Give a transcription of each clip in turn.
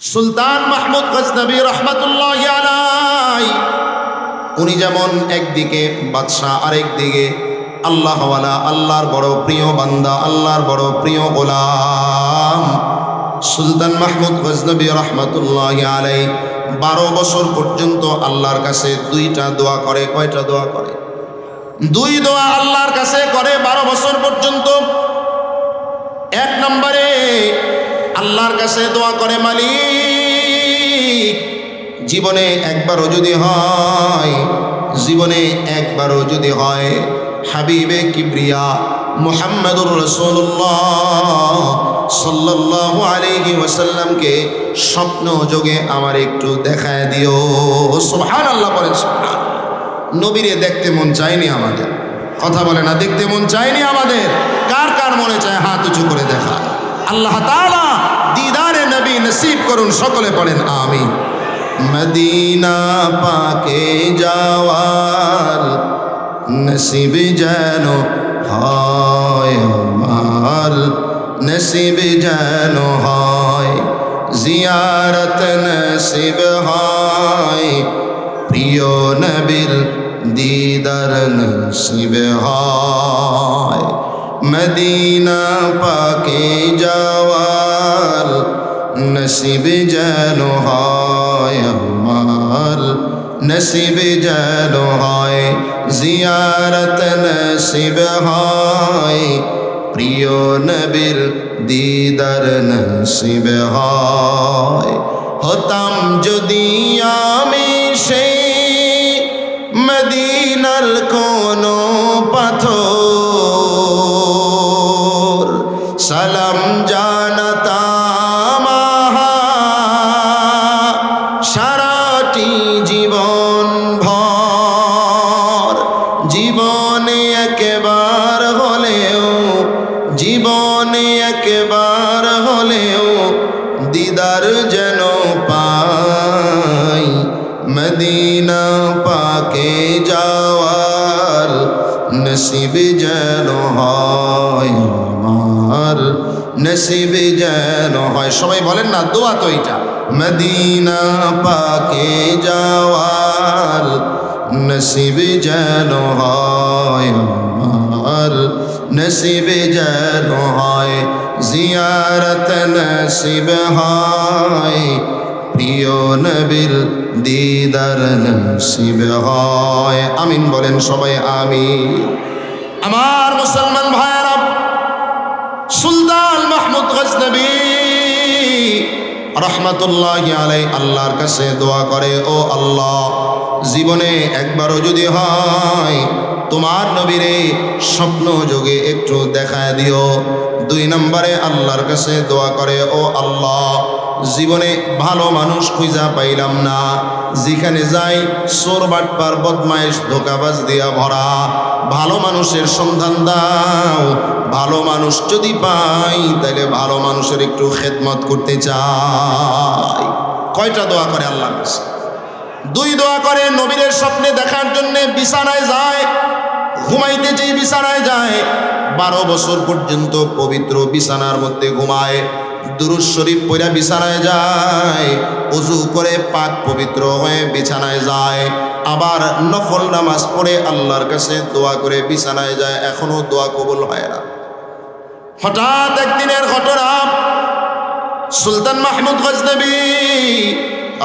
সুলতান মাহমুদ গজনবী রহমতুল্লাহি আলাইহি উনি যেমন একদিকে বাদশাহ, আরেকদিকে আল্লাহওয়ালা, আল্লাহর বড় প্রিয় বান্দা, আল্লাহর বড় প্রিয় গোলাম। সুলতান মাহমুদ গজনবী রহমতুল্লাহি আলাইহি 12 বছর পর্যন্ত আল্লাহর কাছে দুইটা দোয়া করে। কয়টা দোয়া করে? দুই দোয়া আল্লাহর কাছে করে 12 বছর পর্যন্ত। এক নম্বরে আল্লাহর কাছে দোয়া করে, মালিক জীবনে একবারও যদি হয় হাবিবে কিবরিয়া মুহাম্মদুর রাসূলুল্লাহ সাল্লাল্লাহু আলাইহি ওয়াসাল্লামকে স্বপ্ন যোগে আমার একটু দেখায় দিও। সুবহানাল্লাহ বলেন। সুবহানাল্লাহ। নবীরে দেখতে মন চায়নি আমাদের? কথা বলে না, দেখতে মন চায়নি আমাদের? কার কার মনে চায় হাত উঁচু করে দেখা? আল্লাহ তাআলা দিদারে নবী নসিব করুন, সকলে পড়েন আমিন। মদিনা পাকে যাওয়ার নসিব যেন হয় আমার, নসিব যেন হয়, জিয়ারত নসিব হয়, প্রিয় নবীর দিদার নসিব হয়। মদিনা পাকে যাওয়ার নসিব যেন হয় আমার, নসিব যেন হয়, জিয়ারত নসিব হয়, প্রিয় নবীর দিদার নসিব হয়। হতাম যদি আমি সেই মদিনার কোনো পাথর, সালাম জানাতাম সারাটি জীবন ভর। জীবনে একবার হলেও দিদার যেন পাই, মদিনা পাকে যাওয়ার নসিব যেন হয় আমার, নসিব যেন হয়। সবাই বলেন না, দোয়া তো এটা। মদিনা পাকে যাওয়ার নসিব যেন হয় আমার, নসিব যেন হয়, জিয়ারত নসিব হয়, প্রিয় নবীর দিদার নসিব হয়। আমিন বলেন সবাই আমিন। আমার মুসলমান ভাইয়েরা, সুলতান মাহমুদ গজনবী রহমতুল্লাহি আলাইহি আল্লাহর কাছে দোয়া করে, ও আল্লাহ জীবনে একবারও যদি হয় তোমার নবীরে স্বপ্ন যোগে একটু দেখায় দিও। 2 নম্বরে আল্লাহর কাছে দোয়া করে, ও আল্লাহ জীবনে ভালো মানুষ খুঁজা পাইলাম না, যেখানে যাই চোর বাটপার বদমাইশ ধোঁকাবাজ দিয়া ভরা। ভালো মানুষের সন্ধান দাও, ভালো মানুষ যদি পাই তাহলে ভালো মানুষের একটু খেদমত করতে চাই। কয়টা দোয়া করে আল্লাহর কাছে? 2 দোয়া করে। নবীর স্বপ্নে দেখার জন্য বিছানায় যায়, ঘুমাইতে যেই বিছানায় যায় 12 বছর পর্যন্ত পবিত্র বিছানার মধ্যে ঘুমায়। দুরূদ শরীফ পড়া বিছানায় যায়, ওযু করে পাক পবিত্র হয়ে বিছানায় যায়, আবার নফল নামাজ পড়ে আল্লাহর কাছে দোয়া করে বিছানায় যায়। এখনো দোয়া কবুল হয় না। হঠাৎ একদিনের ঘটনা, সুলতান মাহমুদ গজনবী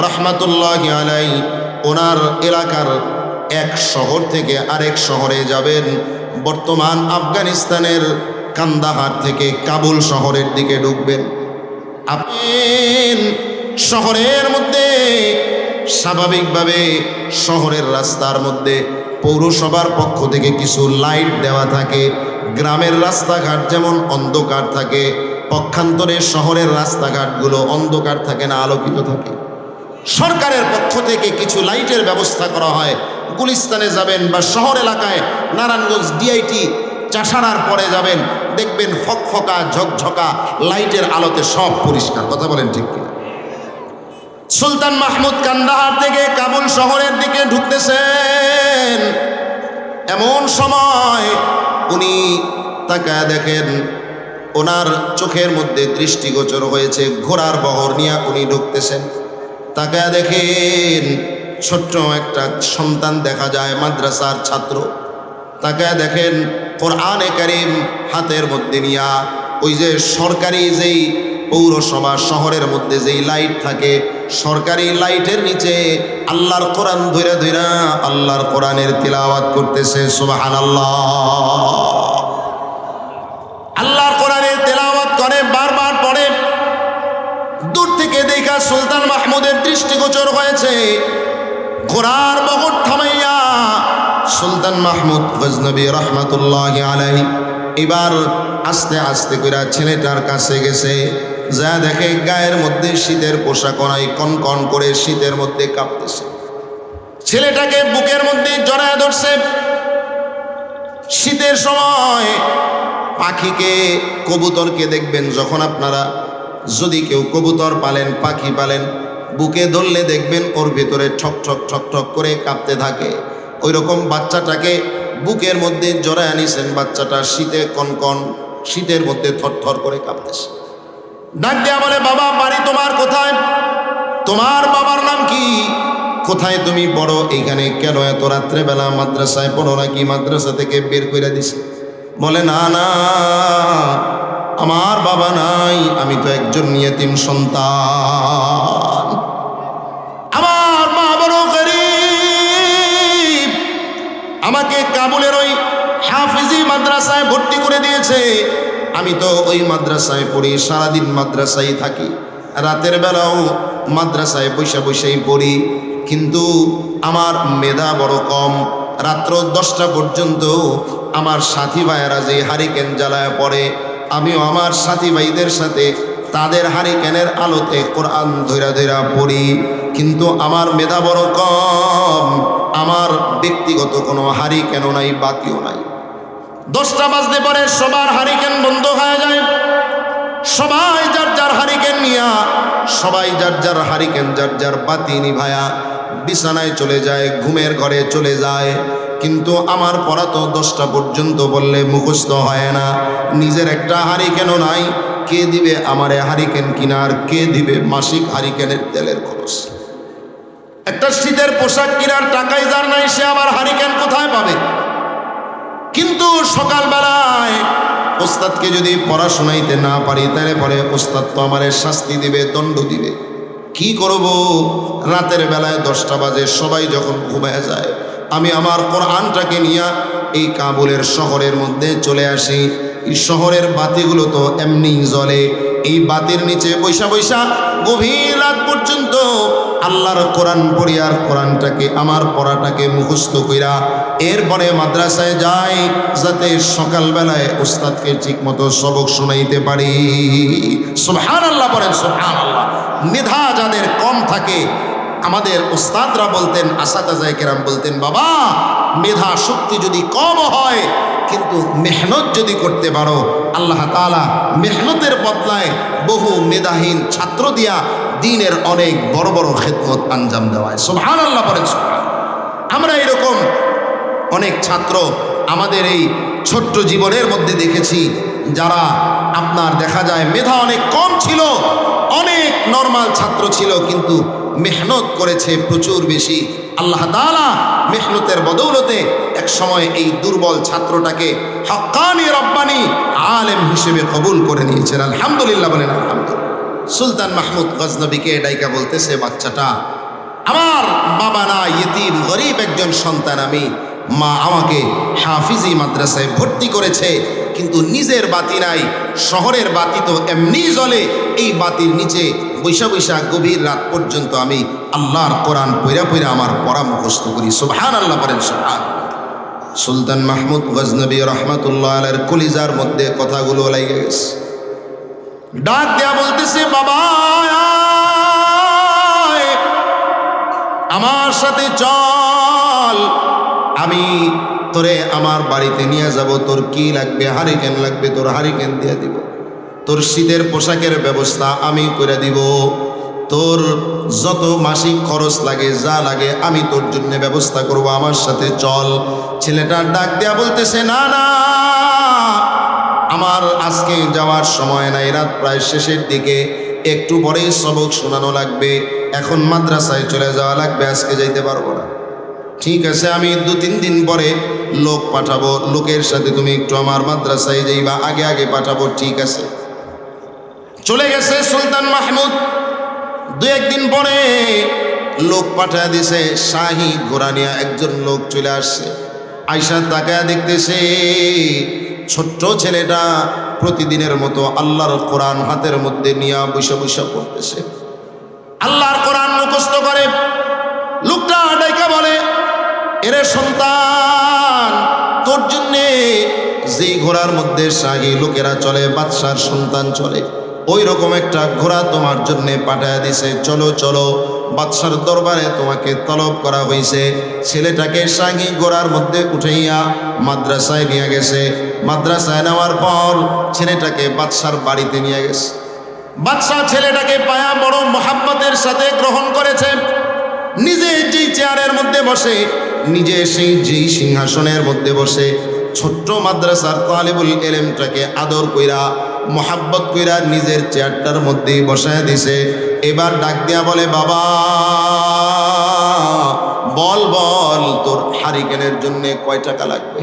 রহমতুল্লাহি আলাইহি ওনার এলাকার এক শহর থেকে আরেক শহরে যাবেন। বর্তমান আফগানিস্তানের কান্দাহার থেকে কাবুল শহরের দিকে ঢুকবেন। আপনি শহরের মধ্যে স্বাভাবিকভাবে শহরের রাস্তার মধ্যে পৌরসভার পক্ষ থেকে কিছু লাইট দেওয়া থাকে। গ্রামের রাস্তাঘাট যেমন অন্ধকার থাকে, পক্ষান্তরে শহরের রাস্তাঘাটগুলো অন্ধকার থাকে না, আলোকিত থাকে। সরকারের পক্ষ থেকে কিছু লাইটের ব্যবস্থা করা হয়। গুলিস্তানে যাবেন বা শহর এলাকায় নারায়ণগঞ্জ ডিআইটি চাষারার পরে যাবেন, দেখবেন ফকফকা ঝকঝকা লাইটের আলোতে সব পরিষ্কার। কথা বলেন ঠিক কিনা? সুলতান মাহমুদ কান্দাহার থেকে কাবুল শহরের দিকে ঢুকতেছেন, এমন সময় উনি তাকায় দেখেন ওনার চোখের মধ্যে দৃষ্টিগোচর হয়েছে ঘোড়ার বহর নিয়ে উনি ঢুকতেছেন। তাকায় দেখেন ছোট্ট একটা সন্তান দেখা যায়, মাদ্রাসার ছাত্র। তাকায় দেখেন কোরআনে কারীম হাতের মধ্যে নিয়া, ওই যে সরকারি যেই পৌরসভা শহরের মধ্যে যেই লাইট থাকে, সরকারি লাইটের নিচে আল্লাহর কোরআন ধইরা ধইরা আল্লাহর কোরআনের তিলাওয়াত করতেছে। সুবহানাল্লাহ। আল্লাহর কোরআনের তিলাওয়াত করে, বারবার পড়ে। দূর থেকে দেখা সুলতান মাহমুদের দৃষ্টিগোচর হয়েছে। ঘোড়ার বগর থামাইয়া সুলতান মাহমুদ গজনবী রহমাতুল্লাহি আলাইহি এবার আস্তে আস্তে করে ছেলেটার কাছে গেছে। যা দেখে গায়ের মধ্যে শীতের পোশাক নাই, কনকন করে শীতের মধ্যে কাঁপতেছে। ছেলেটাকে বুকের মধ্যে জড়ায় ধরছে। শীতের সময় পাখিকে, কবুতরকে দেখবেন, যখন আপনারা যদি কেউ কবুতর পালেন, পাখি পালেন, বুকে ধরলে দেখবেন ওর ভিতরে ঠক ঠক ঠক ঠক করে কাঁপতে থাকে। ওই রকম বাচ্চাটাকে বুকের মধ্যে জড়ায় আনিছেন। বাচ্চাটা শীতে কনকন, শীতের মধ্যে থরথর করে কাঁপতেছে। ডাক দেয়া বলে, বাবা বাড়ি তোমার কোথায়? তোমার বাবার নাম কি? কোথায় তুমি বড়? এইখানে কেন এত রাত্রেবেলা? মাদ্রাসায় পড়ো নাকি? মাদ্রাসা থেকে বের করে দিছে। বলে, না না, আমার বাবা নাই, আমি তো একজন ইয়েতিম সন্তান। আমার মা বড় গরীব, আমাকে কাবুলের ওই হাফিজি মাদ্রাসায় ভর্তি করে দিয়েছে। আমি তো ওই মাদ্রাসায় পড়ি, সারাদিন মাদ্রাসায় থাকি, রাতের বেলাও মাদ্রাসায় বৈশা বৈশাই পড়ি, কিন্তু আমার মেধা বড় কম। রাত্র 10টা পর্যন্ত আমার সাথী ভাইয়েরা যে হারিকেন জ্বালায় পড়ে, আমিও আমার সাথী ভাইদের সাথে তাদের হারিকেনের আলোতে কোরআন ধইরা ধইরা পড়ি, কিন্তু আমার মেধা বড় কম। আমার ব্যক্তিগত কোনো হারিকেনও নাই, বাতিও নাই। 10টা বাজতে পরে সবার হারিকেন বন্ধ হয়ে যায়। সবাই যার যার হারিকেন নিয়া, সবাই যার যার হারিকেন, যার যার বাতি নিভায়া বিছানায় চলে যায়, ঘুমের ঘরে চলে যায়। কিন্তু আমার পড়া তো 10টা পর্যন্ত বললে মুখস্থ হয় না। নিজের একটা হারিকেনও নাই। কে দিবে আমারে হারিকেন কিনার? কে দিবে মাসিক হারিকেনের তেলের খরচ? একটা শীতের পোশাক কেনার টাকাই যার নাই, সে আবার হারিকেন কোথায় পাবে? কিন্তু সকালবেলায় ওস্তাদকে যদি পড়া শোনাইতে না পারি, তাহলে পরে ওস্তাদ তো আমারে শাস্তি দিবে, দণ্ড দিবে। কি করব? রাতের বেলায় 10টা বাজে, সবাই যখন ঘুমায় যায়, আমি আমার কোরআনটাকে নিয়ে এই কাবুলের শহরের মধ্যে চলে আসি। এই শহরের বাতিগুলো তো এমনি জ্বলে। এই বাতির নিচে বৈশা বৈশা গভীর রাত পর্যন্ত আল্লাহর কোরআন পড়ি, আর কোরআনটাকে, আমার পড়াটাকে মুখস্থ কইরা এরপরে মাদ্রাসায় যাই, যাতে সকালবেলায় উস্তাদকে ঠিক মতো সবক শোনাইতে পারি। সুবহানাল্লাহ বলেন, সুবহানাল্লাহ। মেধা যাদের কম থাকে, আমাদের উস্তাদরা বলতেন, আসাতাজায়ে কেরাম বলতেন, বাবা মেধা শক্তি যদি কম হয়, কিন্তু মেহনত যদি করতে পারো, আল্লাহ তাআলা মেহনতের বদলায় বহু মেধাহীন ছাত্র দিয়া দ্বীনের অনেক বড় বড় খেদমত আঞ্জাম দেওয়ায়। সুবহানাল্লাহ বলেন, সুবহানাল্লাহ। আমরা এরকম অনেক ছাত্র আমাদের এই ছোট্ট জীবনের মধ্যে দেখেছি, যারা আপনার দেখা যায় মেধা অনেক কম ছিল, অনেক নরমাল ছাত্র ছিল, কিন্তু মেহনত করেছে প্রচুর বেশি। আল্লাহ তাআলা মেহনতের বদৌলতে এক সময় এই দুর্বল ছাত্রটাকে হক্কানি রব্বানি আলেম হিসেবে কবুল করে নিয়েছেন। আলহামদুলিল্লাহ বলেন, আলহামদুলিল্লাহ। সুলতান মাহমুদ গজনবীকে ডাইকা বলতেছে, বাচ্চাটা আমার বাবা না, ইয়েতিম গরিব একজন সন্তান আমি, মা আমাকে হাফিজি মাদ্রাসায় ভর্তি করেছে, কিন্তু নিজের বাতি নাই, শহরের বাতি তো এমনি জ্বলে। এই বাতির নিচে বৈশা বৈশা গভীর রাত পর্যন্ত আমি আল্লাহর কোরআন পইরা পইরা আমার পড়া মুখস্থ করি। সুবহানাল্লাহ বলেন, সুবহানাল্লাহ। সুলতান মাহমুদ গজনবী রহমাতুল্লাহ আলাইহির কলিজার মধ্যে কথাগুলো লেগে গেছে। ডাক দেয়া বলতেছে, বাবা আমার সাথে চল, আমি তোরে আমার বাড়িতে নিয়ে যাব। তোর কি লাগবে? হারিকেন লাগবে, তোর হারিকেন দিয়ে দিব। তোর শীতের পোশাকের ব্যবস্থা আমি করে দিব। তোর যত মাসিক খরচ লাগে, যা লাগে, আমি তোর জন্য ব্যবস্থা করব, আমার সাথে চল। ছেলেটা ডাক দেয়া বলতেছে, না না, আমার আজকে যাওয়ার সময় নাই, রাত প্রায় শেষের দিকে, একটু পরেই সবক শোনানো লাগবে, এখন মাদ্রাসায় চলে যাওয়া লাগবে, আজকে যাইতে পারবো না। ঠিক আছে, আমি 2-3 দিন পরে লোক পাঠাবো, লোকের সাথে তুমি একটু আমার মাদ্রাসায় যাইবা, আগে আগে পাঠাবো। ঠিক আছে। চলে গেছে সুলতান মাহমুদ। 2-1 দিন পরে লোক পাঠা দিছে, শাহী ঘোড়া নিয়ে একজন লোক চলে আসছে। আয়সা তাকায়া দেখতেছে ছোট্ট ছেলেটা প্রতিদিনের মতো আল্লাহর কোরআন হাতের মধ্যে নিয়ে বসে বসে পড়তেছে, আল্লাহর কোরআন মুখস্থ করে। লোকটা ডাইকা বলে, এরে সন্তান, তোর জন্যে যেই ঘোড়ার মধ্যে শাহী লোকেরা চলে, বাদশার সন্তান চলে, ওই রকম একটা ঘোড়া তোমার জন্য পাঠায় দিছে। চলো চলো, বাদশার দরবারে তোমাকে তলব করা হয়েছে। ছেলেটাকে শাহী ঘোড়ার মধ্যে উঠাইয়া মাদ্রাসায় নিয়ে গেছে। মাদ্রাসায় নেওয়ার পর ছেলেটাকে বাদশার বাড়িতে নিয়ে গেছে। বাদশাহ ছেলেটাকে পায়া বড় মোহাব্বতের সাথে গ্রহণ করেছে। নিজে যেই চেয়ারের মধ্যে বসে, নিজে যেই সিংহাসনের মধ্যে বসে, ছোট্ট মাদ্রাসার তালিবুল ইলমটাকে আদর কইরা মোহাব্বত কইরা নিজের চেয়ারটার মধ্যেই বসায় দিছে। এবার ডাক দিয়া বলে, বাবা বল বল, তোর হারিকেনের জন্য কয় টাকা লাগবে?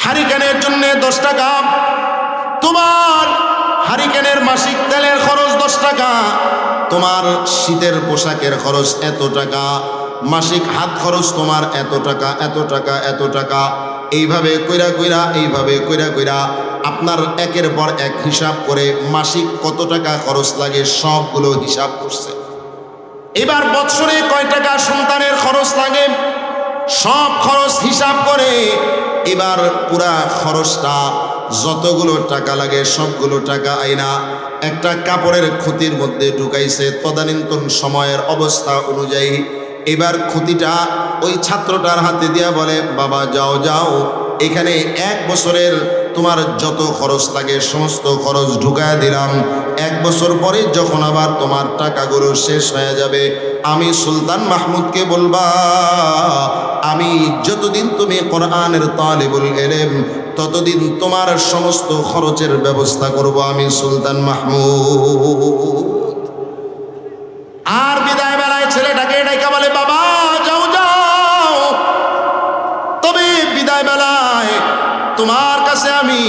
হারিকেনের জন্য 10 টাকা। তোমার হারিকেনের মাসিক তেলের খরচ 10 টাকা, তোমার শীতের পোশাকের খরচ এত টাকা, মাসিক হাত খরচ তোমার এত টাকা, এত টাকা, এত টাকা। এইভাবে কইরা কইরা, এইভাবে কইরা কইরা আপনার একের পর এক হিসাব করে মাসিক কত টাকা খরচ লাগে সবগুলো হিসাব করছে। এবার বৎসরে কয় টাকা সন্তানের খরচ লাগে সব খরচ হিসাব করে এবার পুরা খরচটা যতগুলো টাকা লাগে সবগুলো টাকা আইনা একটা কাপড়ের খুঁতির মধ্যে ঢুকাইছে তদানীন্তন সময়ের অবস্থা অনুযায়ী। এবার খুঁতিটা ওই ছাত্রটার হাতে দিয়া বলে, বাবা যাও যাও, এখানে 1 বছরের তোমার যত খরচ লাগে সমস্ত খরচ ঢুকায় দিলাম। 1 বছর পরে যখন আবার তোমার টাকাগুলো শেষ হয়ে যাবে, আমি সুলতান মাহমুদকে বলবা, আমি যতদিন তুমি কোরআনের তালিবুল ইলম ততদিন তোমার সমস্ত খরচের ব্যবস্থা করব আমি সুলতান মাহমুদ। আর বিদায় বেলায় ছেলেটাকে ডাইকা বলে, বাবা যাও যাও, তবে বিদায় বেলায় তোমার কাছে আমি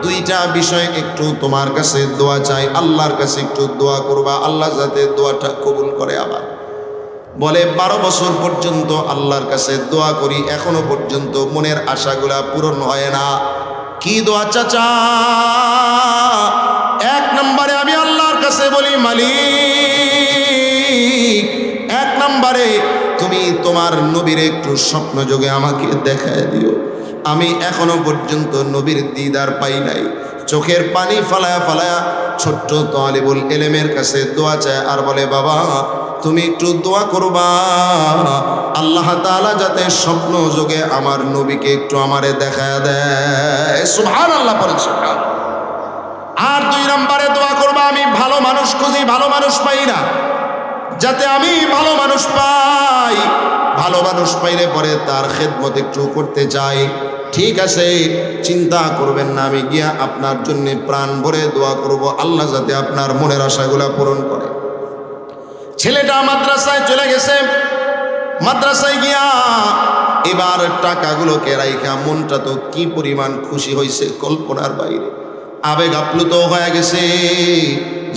2টা বিষয় একটু তোমার কাছে দোয়া চাই, আল্লাহর কাছে একটু দোয়া করবা, আল্লাহ যাতে দোয়াটা কবুল করে। আবার বলে 12 বছর পর্যন্ত আল্লাহর কাছে দোয়া করি, এখনো পর্যন্ত মনের আশাগুলা পূরণ হয় না। কি দোয়া চাচা? 1 নম্বরে আমি আল্লাহর কাছে বলি, মালিক 1 নম্বরে তুমি তোমার নবীর একটু স্বপ্ন যোগে আমাকে দেখায় দিও। আমি এখনো পর্যন্ত নবীর দিদার পাই নাই। চোখের পানি ফালায়া ফালায়া ছোট্ট তালিবুল ইলমের কাছে দোয়া চায় আর বলে, বাবা তুমি একটু দোয়া করবা, আল্লাহ তাআলা যাতে স্বপ্ন যোগে আমার নবীকে একটু আমারে দেখায় দেয়। সুবহানাল্লাহ পড়েন, সুবহানাল্লাহ। আর 2 নম্বরে দোয়া করবা, আমি ভালো মানুষ খুঁজি, ভালো মানুষ পাই না, যাতে আমি ভালো মানুষ পাই। ভালো মানুষ পাইলে পরে তার খেদমত একটু করতে চাই। ঠিক আছে, চিন্তা করবেন না, আমি গিয়া আপনার জন্য প্রাণ ভরে দোয়া করব, আল্লাহ যাতে আপনার মনের আশাগুলা পূরণ করে। ছেলেটা মাদ্রাসায় চলে গেছে। মাদ্রাসায় গিয়া এবার টাকাগুলোকে রাইখা মনটা তো কি পরিমাণ খুশি হয়েছে কল্পনার বাইরে, আবেগ আপ্লুত হয়ে গেছে।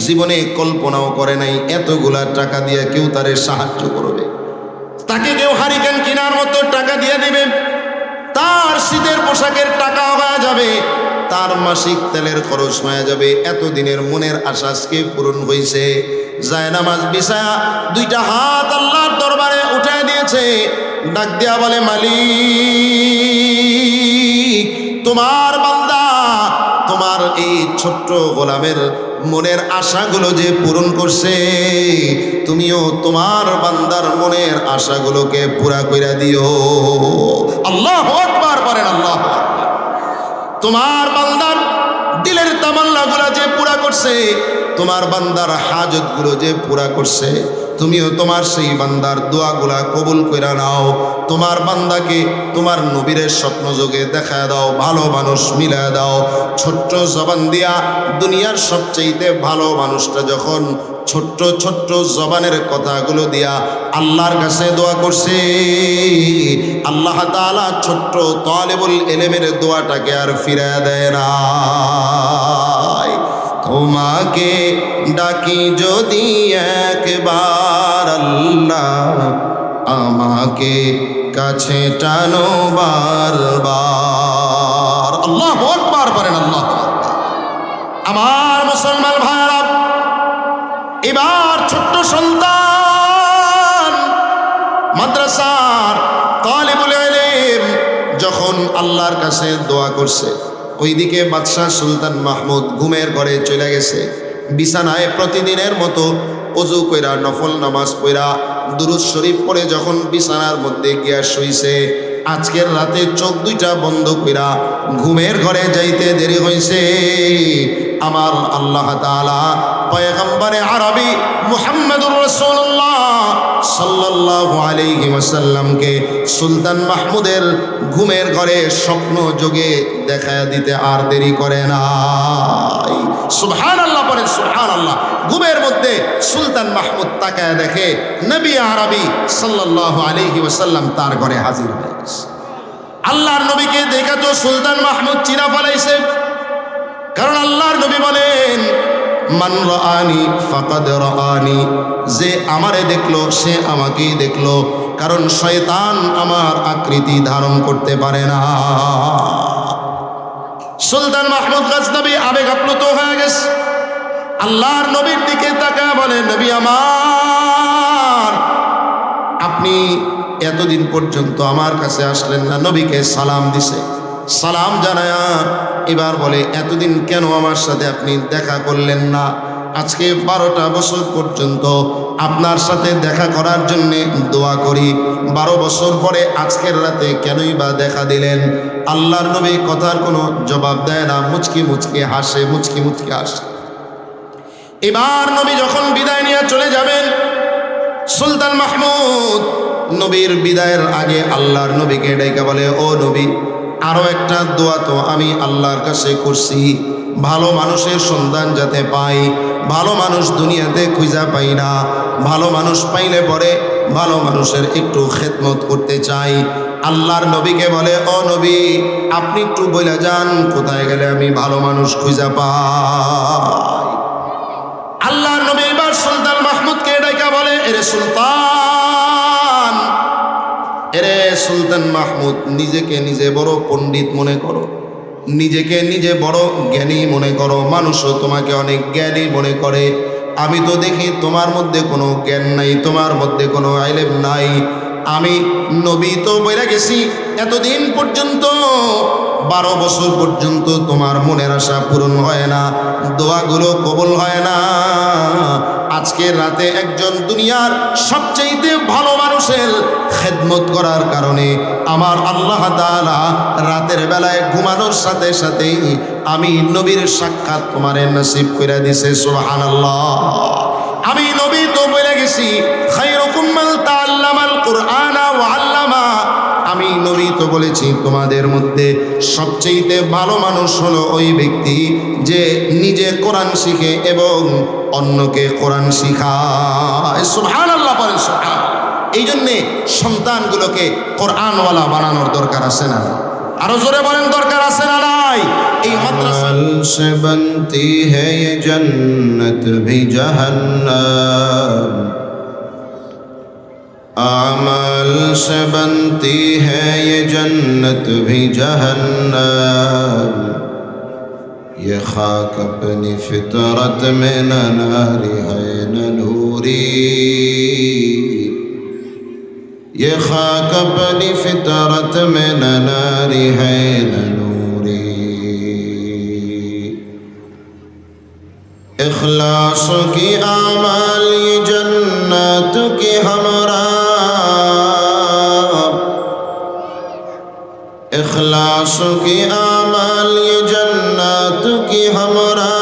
জীবনে কল্পনাও করে নাই এতগুলা টাকা দিয়ে কেউ তারে সাহায্য করবে, তাকে কেউ হারিকেন কেনার মতো টাকা দিয়ে দিবে, তার শীতের পোশাকের টাকা হয়ে যাবে, তার মাসিক তেলের খরচ হয়ে যাবে। এতদিনের মনের আশা আজকে পূরণ হয়েছে। জায়নামাজ বিছায়া 2টা হাত আল্লাহর দরবারে উঠায় দিয়েছে। ডাক দিয়া বলে, মালিক তোমার বান্দা তোমার এই ছোট্ট গোলামের মনের আশাগুলো যে পূরণ করছে, তুমিও তোমার বান্দার মনের আশাগুলোকে পুরা কইরা দিও। আল্লাহু আকবার বলেন, আল্লাহু আকবার। তোমার বান্দার দিলের তামান্নাগুলো যে পুরা করছে পারছে, তোমার বান্দার হাজতগুলো যে পুরা করছে, তুমিও তোমার সেই বান্দার দোয়াগুলা কবুল কইরা নাও। তোমার বান্দাকে তোমার নবীরের স্বপ্ন যোগে দেখা দাও, ভালো মানুষ মিলা দাও। ছোট্ট জবান দিয়া দুনিয়ার সবচাইতে ভালো মানুষটা যখন ছোট্ট ছোট্ট জবানের কথাগুলো দিয়া আল্লাহর কাছে দোয়া করছে, আল্লাহ তাআলা ছোট্ট তালেবুল ইলমের দোয়াটাকে আর ফিরায় দেয় না। তোমাকে ডাকি যদি একবার আল্লাহ, আমাকে কাছে টানো বারবার। আল্লাহু আকবার বলেন, আল্লাহু আকবার। আমার মুসলমান ভাইরা, এবার ছোট্ট সন্তান মাদ্রাসার তালেবুল ইলম যখন আল্লাহর কাছে দোয়া করছে, ওইদিকে বাদশাহ সুলতান মাহমুদ ঘুমের ঘরে চলে গেছে। বিছানায় প্রতিদিনের মতো ওযু কইরা নফল নামাজ পড়া দুরূদ শরীফ পড়ে যখন বিছানার মধ্যে গিয়া শুইছে, আজকের রাতে চোখ দুইটা বন্ধ কইরা ঘুমের ঘরে যাইতে দেরি হইছে। আমার আল্লাহ তাআলা পয়গম্বরে আরবি মুহাম্মদুর রাসূলুল্লাহ সাল্লাল্লাহু আলাইহি ওয়াসাল্লামকে সুলতান মাহমুদের ঘুমের ঘরে স্বপ্ন যোগে দেখায়া দিতে আর দেরি করে নাই। সুবহানাল্লাহ বলেন, সুবহানাল্লাহ। ঘুমের মধ্যে সুলতান মাহমুদ তাকায় দেখে নবী আরবি সাল্লাল্লাহু আলাইহি ওয়াসাল্লাম তার ঘরে হাজির হয়ে গেছে। আল্লাহর নবীকে দেখা তো সুলতান মাহমুদ চিনা ফেলাইছে, কারণ আল্লাহর নবী বলেন, মান রাআনি ফাকাদ রাআনি, যে আমারে দেখলো সে আমাকেই দেখলো, কারণ শয়তান আমার আকৃতি ধারণ করতে পারে না। সুলতান মাহমুদ গজনবী আবেগ আপ্লুত হয়ে গেছে। আল্লাহর নবীর দিকে তাকায় বলে, নবী আমার, আপনি এতদিন পর্যন্ত আমার কাছে আসলেন না। নবীকে সালাম দিছে, সালাম জানায়া এবার বলে, এতদিন কেন আমার সাথে আপনি দেখা করলেন না? আজকে 12টা বছর পর্যন্ত আপনার সাথে দেখা করার জন্যে দোয়া করি, 12 বছর পরে আজকের রাতে কেনই বা দেখা দিলেন? আল্লাহর নবী কথার কোনো জবাব দেয় না, মুচকি মুচকি হাসে, মুচকি মুচকি হাসে। এবার নবী যখন বিদায় নিয়ে চলে যাবেন, সুলতান মাহমুদ নবীর বিদায়ের আগে আল্লাহর নবীকে ডাইকা বলে, ও নবী, আরও একটা দোয়া তো আমি আল্লাহর কাছে করছি, ভালো মানুষের সন্ধান যাতে পাই। ভালো মানুষ দুনিয়াতে খুঁজা পাই না, ভালো মানুষ পাইলে পরে ভালো মানুষের একটু খেদমত করতে চাই। আল্লাহর নবীকে বলে, ও নবী, আপনি একটু বলে যান কোথায় গেলে আমি ভালো মানুষ খুঁজা পাই। আল্লাহর নবী এবার সুলতান মাহমুদকে ডাইকা বলে, এরে সুলতান, এরে সুলতান মাহমুদ, নিজেকে নিজে বড় পণ্ডিত মনে করো, নিজেকে নিজে বড় জ্ঞানী মনে করো, মানুষও তোমাকে অনেক জ্ঞানী মনে করে। আমি তো দেখি তোমার মধ্যে কোনো জ্ঞান নাই, তোমার মধ্যে কোনো ইলম নাই। আমি নবী তো বইরা গেছি, এতদিন পর্যন্ত 12 বছর পর্যন্ত তোমার মনের আশা পূরণ হয় না, দোয়াগুলো কবুল হয় না। আজকের রাতে একজন দুনিয়ার সবচেয়ে ভালো মানুষের খেদমত করার কারণে আমার আল্লাহ তাআলা রাতের বেলায় ঘুমানোর সাথে সাথেই আমি নবীর সাক্ষাৎ তোমারে নসিব করে দিছে। সুবহানাল্লাহ। আমি নবী তো বলে গেছি, খায়রুকুম মান তাআল্লামাল কুরআনা ওয়া আল্লামা। আমি নবী তো বলেছি, তোমাদের মধ্যে সবচেয়ে ভালো মানুষ হলো ওই ব্যক্তি যে নিজে কোরআন শিখে এবং অন্যকে কোরআন শিখায়। সুবহানাল্লাহ বলেন, সুবহানাল্লাহ। এই জন্যে সন্তানগুলোকে কোরআনওয়ালা বানানোর দরকার আছে না? আরো জোরে বলেন, দরকার আছে না নাই? এই মাদ্রাসা से बनती है ये जन्नत भी जहन्नम, अमल से बनती है ये जन्नत भी जहन्नम, ये खाक अपनी फितरत में न नारी है न नूरी, ये खाक अपनी फितरत में न नारी है न नूरी, इखलास की आमाल ये जन्नत की हमरा, इखलास की आमाल ये जन्नत की हमरा,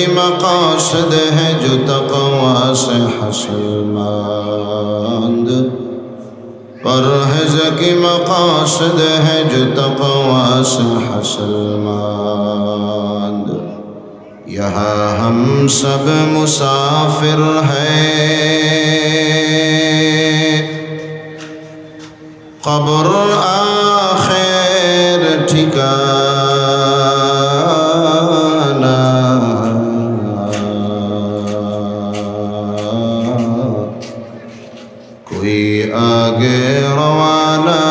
की मकासद है जो तक़वा से हसलमंद, परहेज़ की मकासद है जो तक़वा से हसलमंद। यहाँ हम सब मुसाफिर हैं, क़ब्र आखिर ठिकाना। कोई आगे रवाना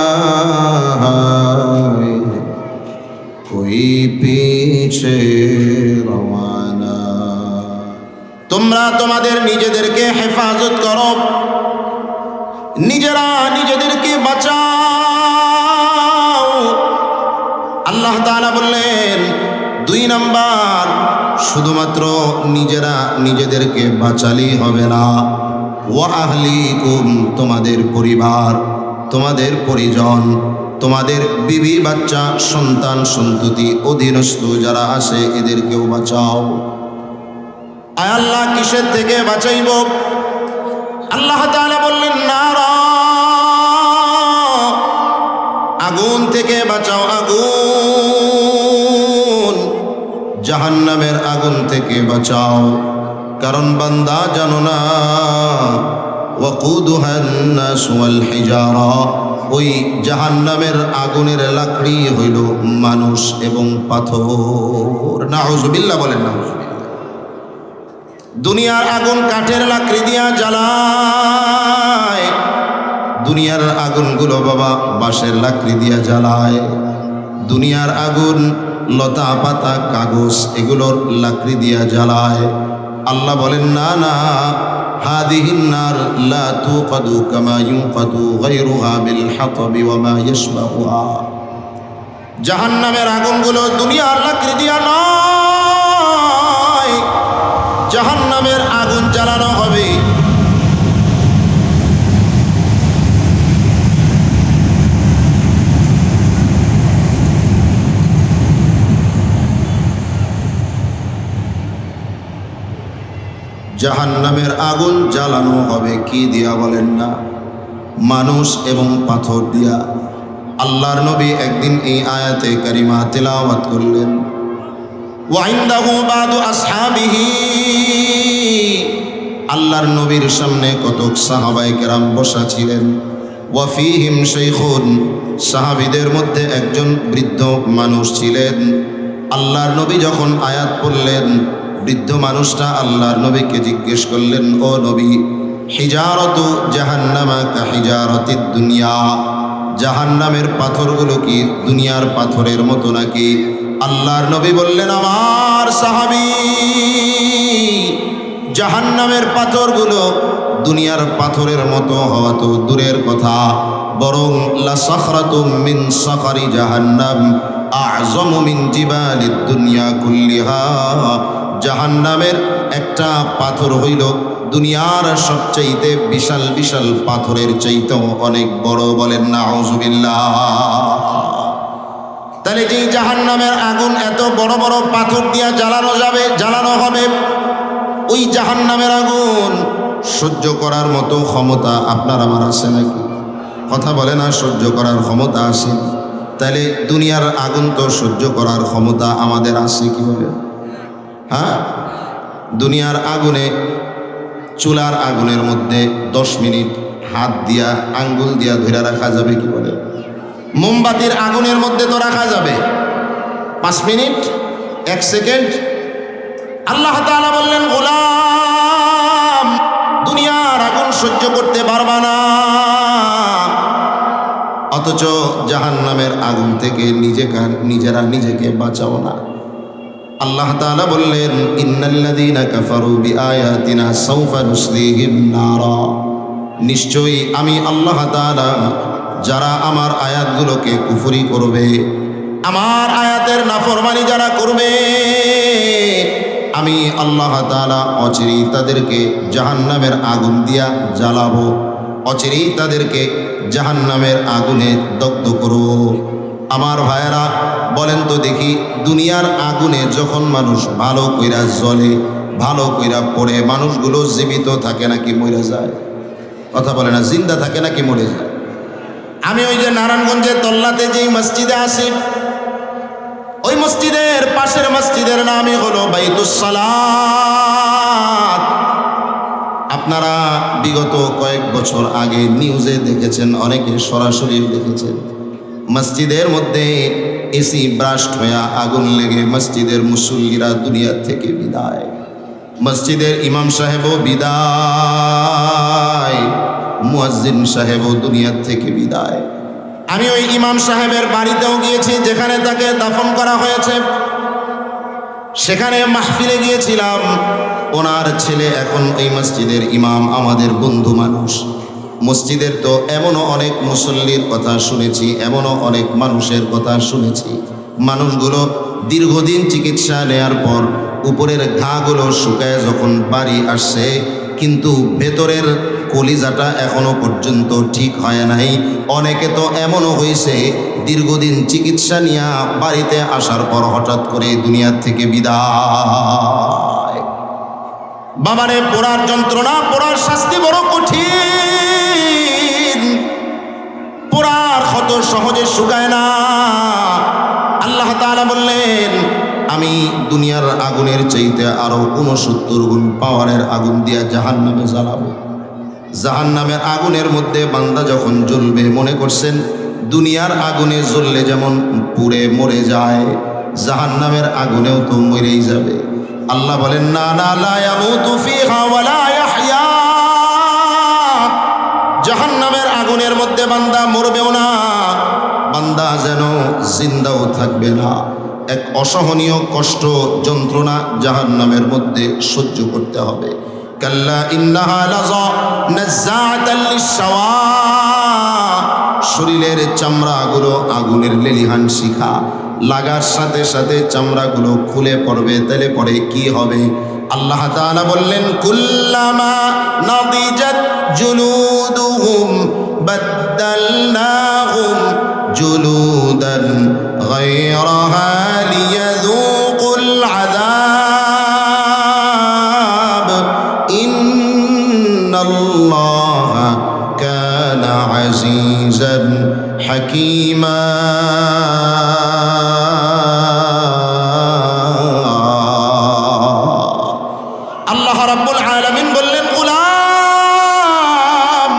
है, कोई पीछे रवाना। তোমরা তোমাদের নিজেদেরকে হেফাজত করো, নিজেরা নিজেদেরকে বাঁচাও। আল্লাহ তাআলা বললেন 2 নাম্বার, শুধুমাত্র নিজেরা নিজেদেরকে বাঁচালেই হবে না, ওয়া আহলিকুম, তোমাদের পরিবার, তোমাদের পরিজন, তোমাদের বিবি বাচ্চা সন্তান সন্ততি অধীনস্থ যারা আছে এদেরকেও বাঁচাও। আয় আল্লাহ কিসের থেকে বাঁচাইব? আল্লাহ তাআলা বললেন নারা, আগুন থেকে বাঁচাও, আগুন, জাহান্নামের আগুন থেকে বাঁচাও। কারণ বান্দা জানো না, ওয়াকুদুহান নাস ওয়াল হিজারা, ওই জাহান্নামের আগুনের লাকড়ি হইল মানুষ এবং পাথর। নাউযুবিল্লাহ বলেন না। দুনিয়ার আগুন কাঠের লাকড়ি দিয়া জ্বালায়, দুনিয়ার আগুনগুলো বাবা বাঁশের লাকড়ি দিয়া জ্বালায়। দুনিয়ার আগুন লতা পাতা কাগজ এগুলোর লাকড়ি দিয়া জ্বালায়। আল্লাহ বলেন না না, হাদিহিন নার লা তুকাদু কামা ইউকাদু গায়রুহা বিল হাতাবি ওয়া মা ইয়াশবাহুহা। জাহান্নামের আগুনগুলো দুনিয়ার লাকড়ি দিয়া নয়, জাহান্নামের আগুন জ্বালানো হবে জাহান্নামের আগুন জ্বালানো হবে কি দিয়া বলেন না? মানুষ এবং পাথর দিয়া। আল্লাহর নবী একদিন এই আয়াতে কারিমা তিলাওয়াত করলেন। ওয়াইন্দাহু বাদু আসহাবিহি, আল্লাহর নবীর সামনে কতক সাহাবায়ে কেরাম বসা ছিলেন। ওয়া ফীহিম শাইখুন, সাহাবীদের মধ্যে একজন বৃদ্ধ মানুষ ছিলেন। আল্লাহর নবী যখন আয়াত পড়লেন, বৃদ্ধ মানুষটা আল্লাহর নবীকে জিজ্ঞেস করলেন, ও নবী, হিজারতু জাহান্নামা কা হিজারাতিদ দুনিয়া, জাহান্নামের পাথরগুলো কি দুনিয়ার পাথরের মতো নাকি? আল্লাহর নবী বললেন, আমার সাহাবী, জাহান্নামের পাথরগুলো দুনিয়ার পাথরের মতো হওয়া তো দূরের কথা, বরং লা সাখরাতুম মিন সাখারি জাহান্নাম আ'যামু মিন জিবালিদ দুনিয়া কুল্লিহা, জাহান্নামের একটা পাথর হইল দুনিয়ার সবচাইতে বিশাল বিশাল পাথরের চাইতেও অনেক বড়। বলেন নাউযুবিল্লাহ। তাহলে যে জাহান্নামের আগুন এত বড় বড় পাথর দিয়া জ্বালানো হবে, ওই জাহান্নামের আগুন সহ্য করার মতো ক্ষমতা আপনার আমার আছে নাকি? কথা বলে না, সহ্য করার ক্ষমতা আছে। তাহলে দুনিয়ার আগুন তো সহ্য করার ক্ষমতা আমাদের আছে কিভাবে? হ্যাঁ, দুনিয়ার আগুনে, চুলার আগুনের মধ্যে 10 মিনিট হাত দিয়া আঙ্গুল দিয়া ধরে রাখা যাবে কি বলে? মোমবাতির আগুনের মধ্যে তো রাখা যাবে 5 মিনিট 1 সেকেন্ড। আল্লাহ তাআলা বললেন, গোলাম, দুনিয়ার আগুন সহ্য করতে পারবা না, অথচ জাহান্নামের আগুন থেকে নিজেরা নিজেকে বাঁচাও না। আল্লাহ তাআলা বললেন, ইন্নাল্লাযীনা কাফারু বিআয়াতিনা সাওফা নুসলিহিম নারা, নিশ্চয়ই আমি আল্লাহ তাআলা যারা আমার আয়াতগুলোকে কুফরি করবে, আমার আয়াতের নাফরমানি যারা করবে, আমি আল্লাহ তাআলা অচিরেই তাদেরকে জাহান্নামের আগুন দিয়া জ্বালাবো, অচিরেই তাদেরকে জাহান্নামের আগুনে দগ্ধ করব। আমার ভাইয়েরা, বলেন তো দেখি, দুনিয়ার আগুনে যখন মানুষ ভালো কইরা জ্বলে, ভালো কইরা পড়ে, মানুষগুলো জীবিত থাকে নাকি মরে যায়? কথা বলে না, জিন্দা থাকে নাকি মরে যায়? আমি ওই যে নারায়ণগঞ্জে তল্লাতে যেই মসজিদে আসি, ওই মসজিদের পাশের মসজিদের নামই হলো বাইতুস সালাত। আপনারা বিগত কয়েক বছর আগে নিউজে দেখেছেন, অনেকে সরাসরি দেখেছেন, মসজিদের মধ্যে এসি ব্রাস্ট হয়ে আগুন লেগে মসজিদের মুসল্লিরা দুনিয়া থেকে বিদায়, মসজিদের ইমাম সাহেবও বিদায়, মুয়াজ্জিন সাহেবও দুনিয়া থেকে বিদায়। আমি ওই ইমাম সাহেবের বাড়িতেও গিয়েছি, যেখানে তাকে দাফন করা হয়েছে, সেখানে মাহফিলে গিয়েছিলাম। ওনার ছেলে এখন ওই মসজিদের ইমাম, আমাদের বন্ধু মানুষ। মসজিদের তো এমনও অনেক মুসল্লির কথা শুনেছি, এমনও অনেক মানুষের কথা শুনেছি, মানুষগুলো দীর্ঘদিন চিকিৎসা নেয়ার পর উপরের ঘাগুলো শুকায় যখন বাড়ি আসছে, কিন্তু ভেতরের কলিজাটা এখনো পর্যন্ত ঠিক হয় নাই। অনেকে তো এমনও হয়েছে দীর্ঘদিন চিকিৎসা নিয়ে বাড়িতে আসার পর হঠাৎ করে দুনিয়ার থেকে বিদায়। বাবারে, পোড়ার যন্ত্রণা, পোড়ার শাস্তি বড় কঠিন। পোড়ার ক্ষত সহজে শুকায় না। আল্লাহ তাআলা বললেন, আমি দুনিয়ার আগুনের চাইতে আরো 69 গুণ পাওয়ারের আগুন দিয়া জাহান্নামে জ্বালাবো। জাহান্নামের আগুনের মধ্যে বান্দা যখন জ্বলবে, মনে করছেন দুনিয়ার আগুনে জ্বললে যেমন পুড়ে মরে যায়, জাহান্নামের আগুনেও তো মরেই যাবে। আল্লাহ বলেন, না না, লা ইয়ামুতু ফিহা ওয়ালা ইয়াহইয়া। জাহান্নামের আগুনের মধ্যে বান্দা মরবেও না, বান্দা যেন জিন্দাও থাকবে না। এক অসহনীয় কষ্ট, যন্ত্রণা জাহান্নামের মধ্যে সহ্য করতে হবে। কাল্লা ইন্নাহা লাযা নাযাআতাল লিশশাওয়া। শরীরের চামড়াগুলো আগুনের লেলিহান শিখা, লাগার সাথে সাথে চামড়াগুলো খুলে পড়বে। তাহলে পরে কি হবে? আল্লাহ তাআলা বললেন, কুল্লামা নাদিজাত জুলুদুহুম বাদদালনাহুম জুলুদান গায়রাহা লিয়াযুকুল আযাব ইন্নাল্লাহা কানা আজিজান হাকীমা। আল্লাহ রাব্বুল আলামিন বললেন, গোলাম,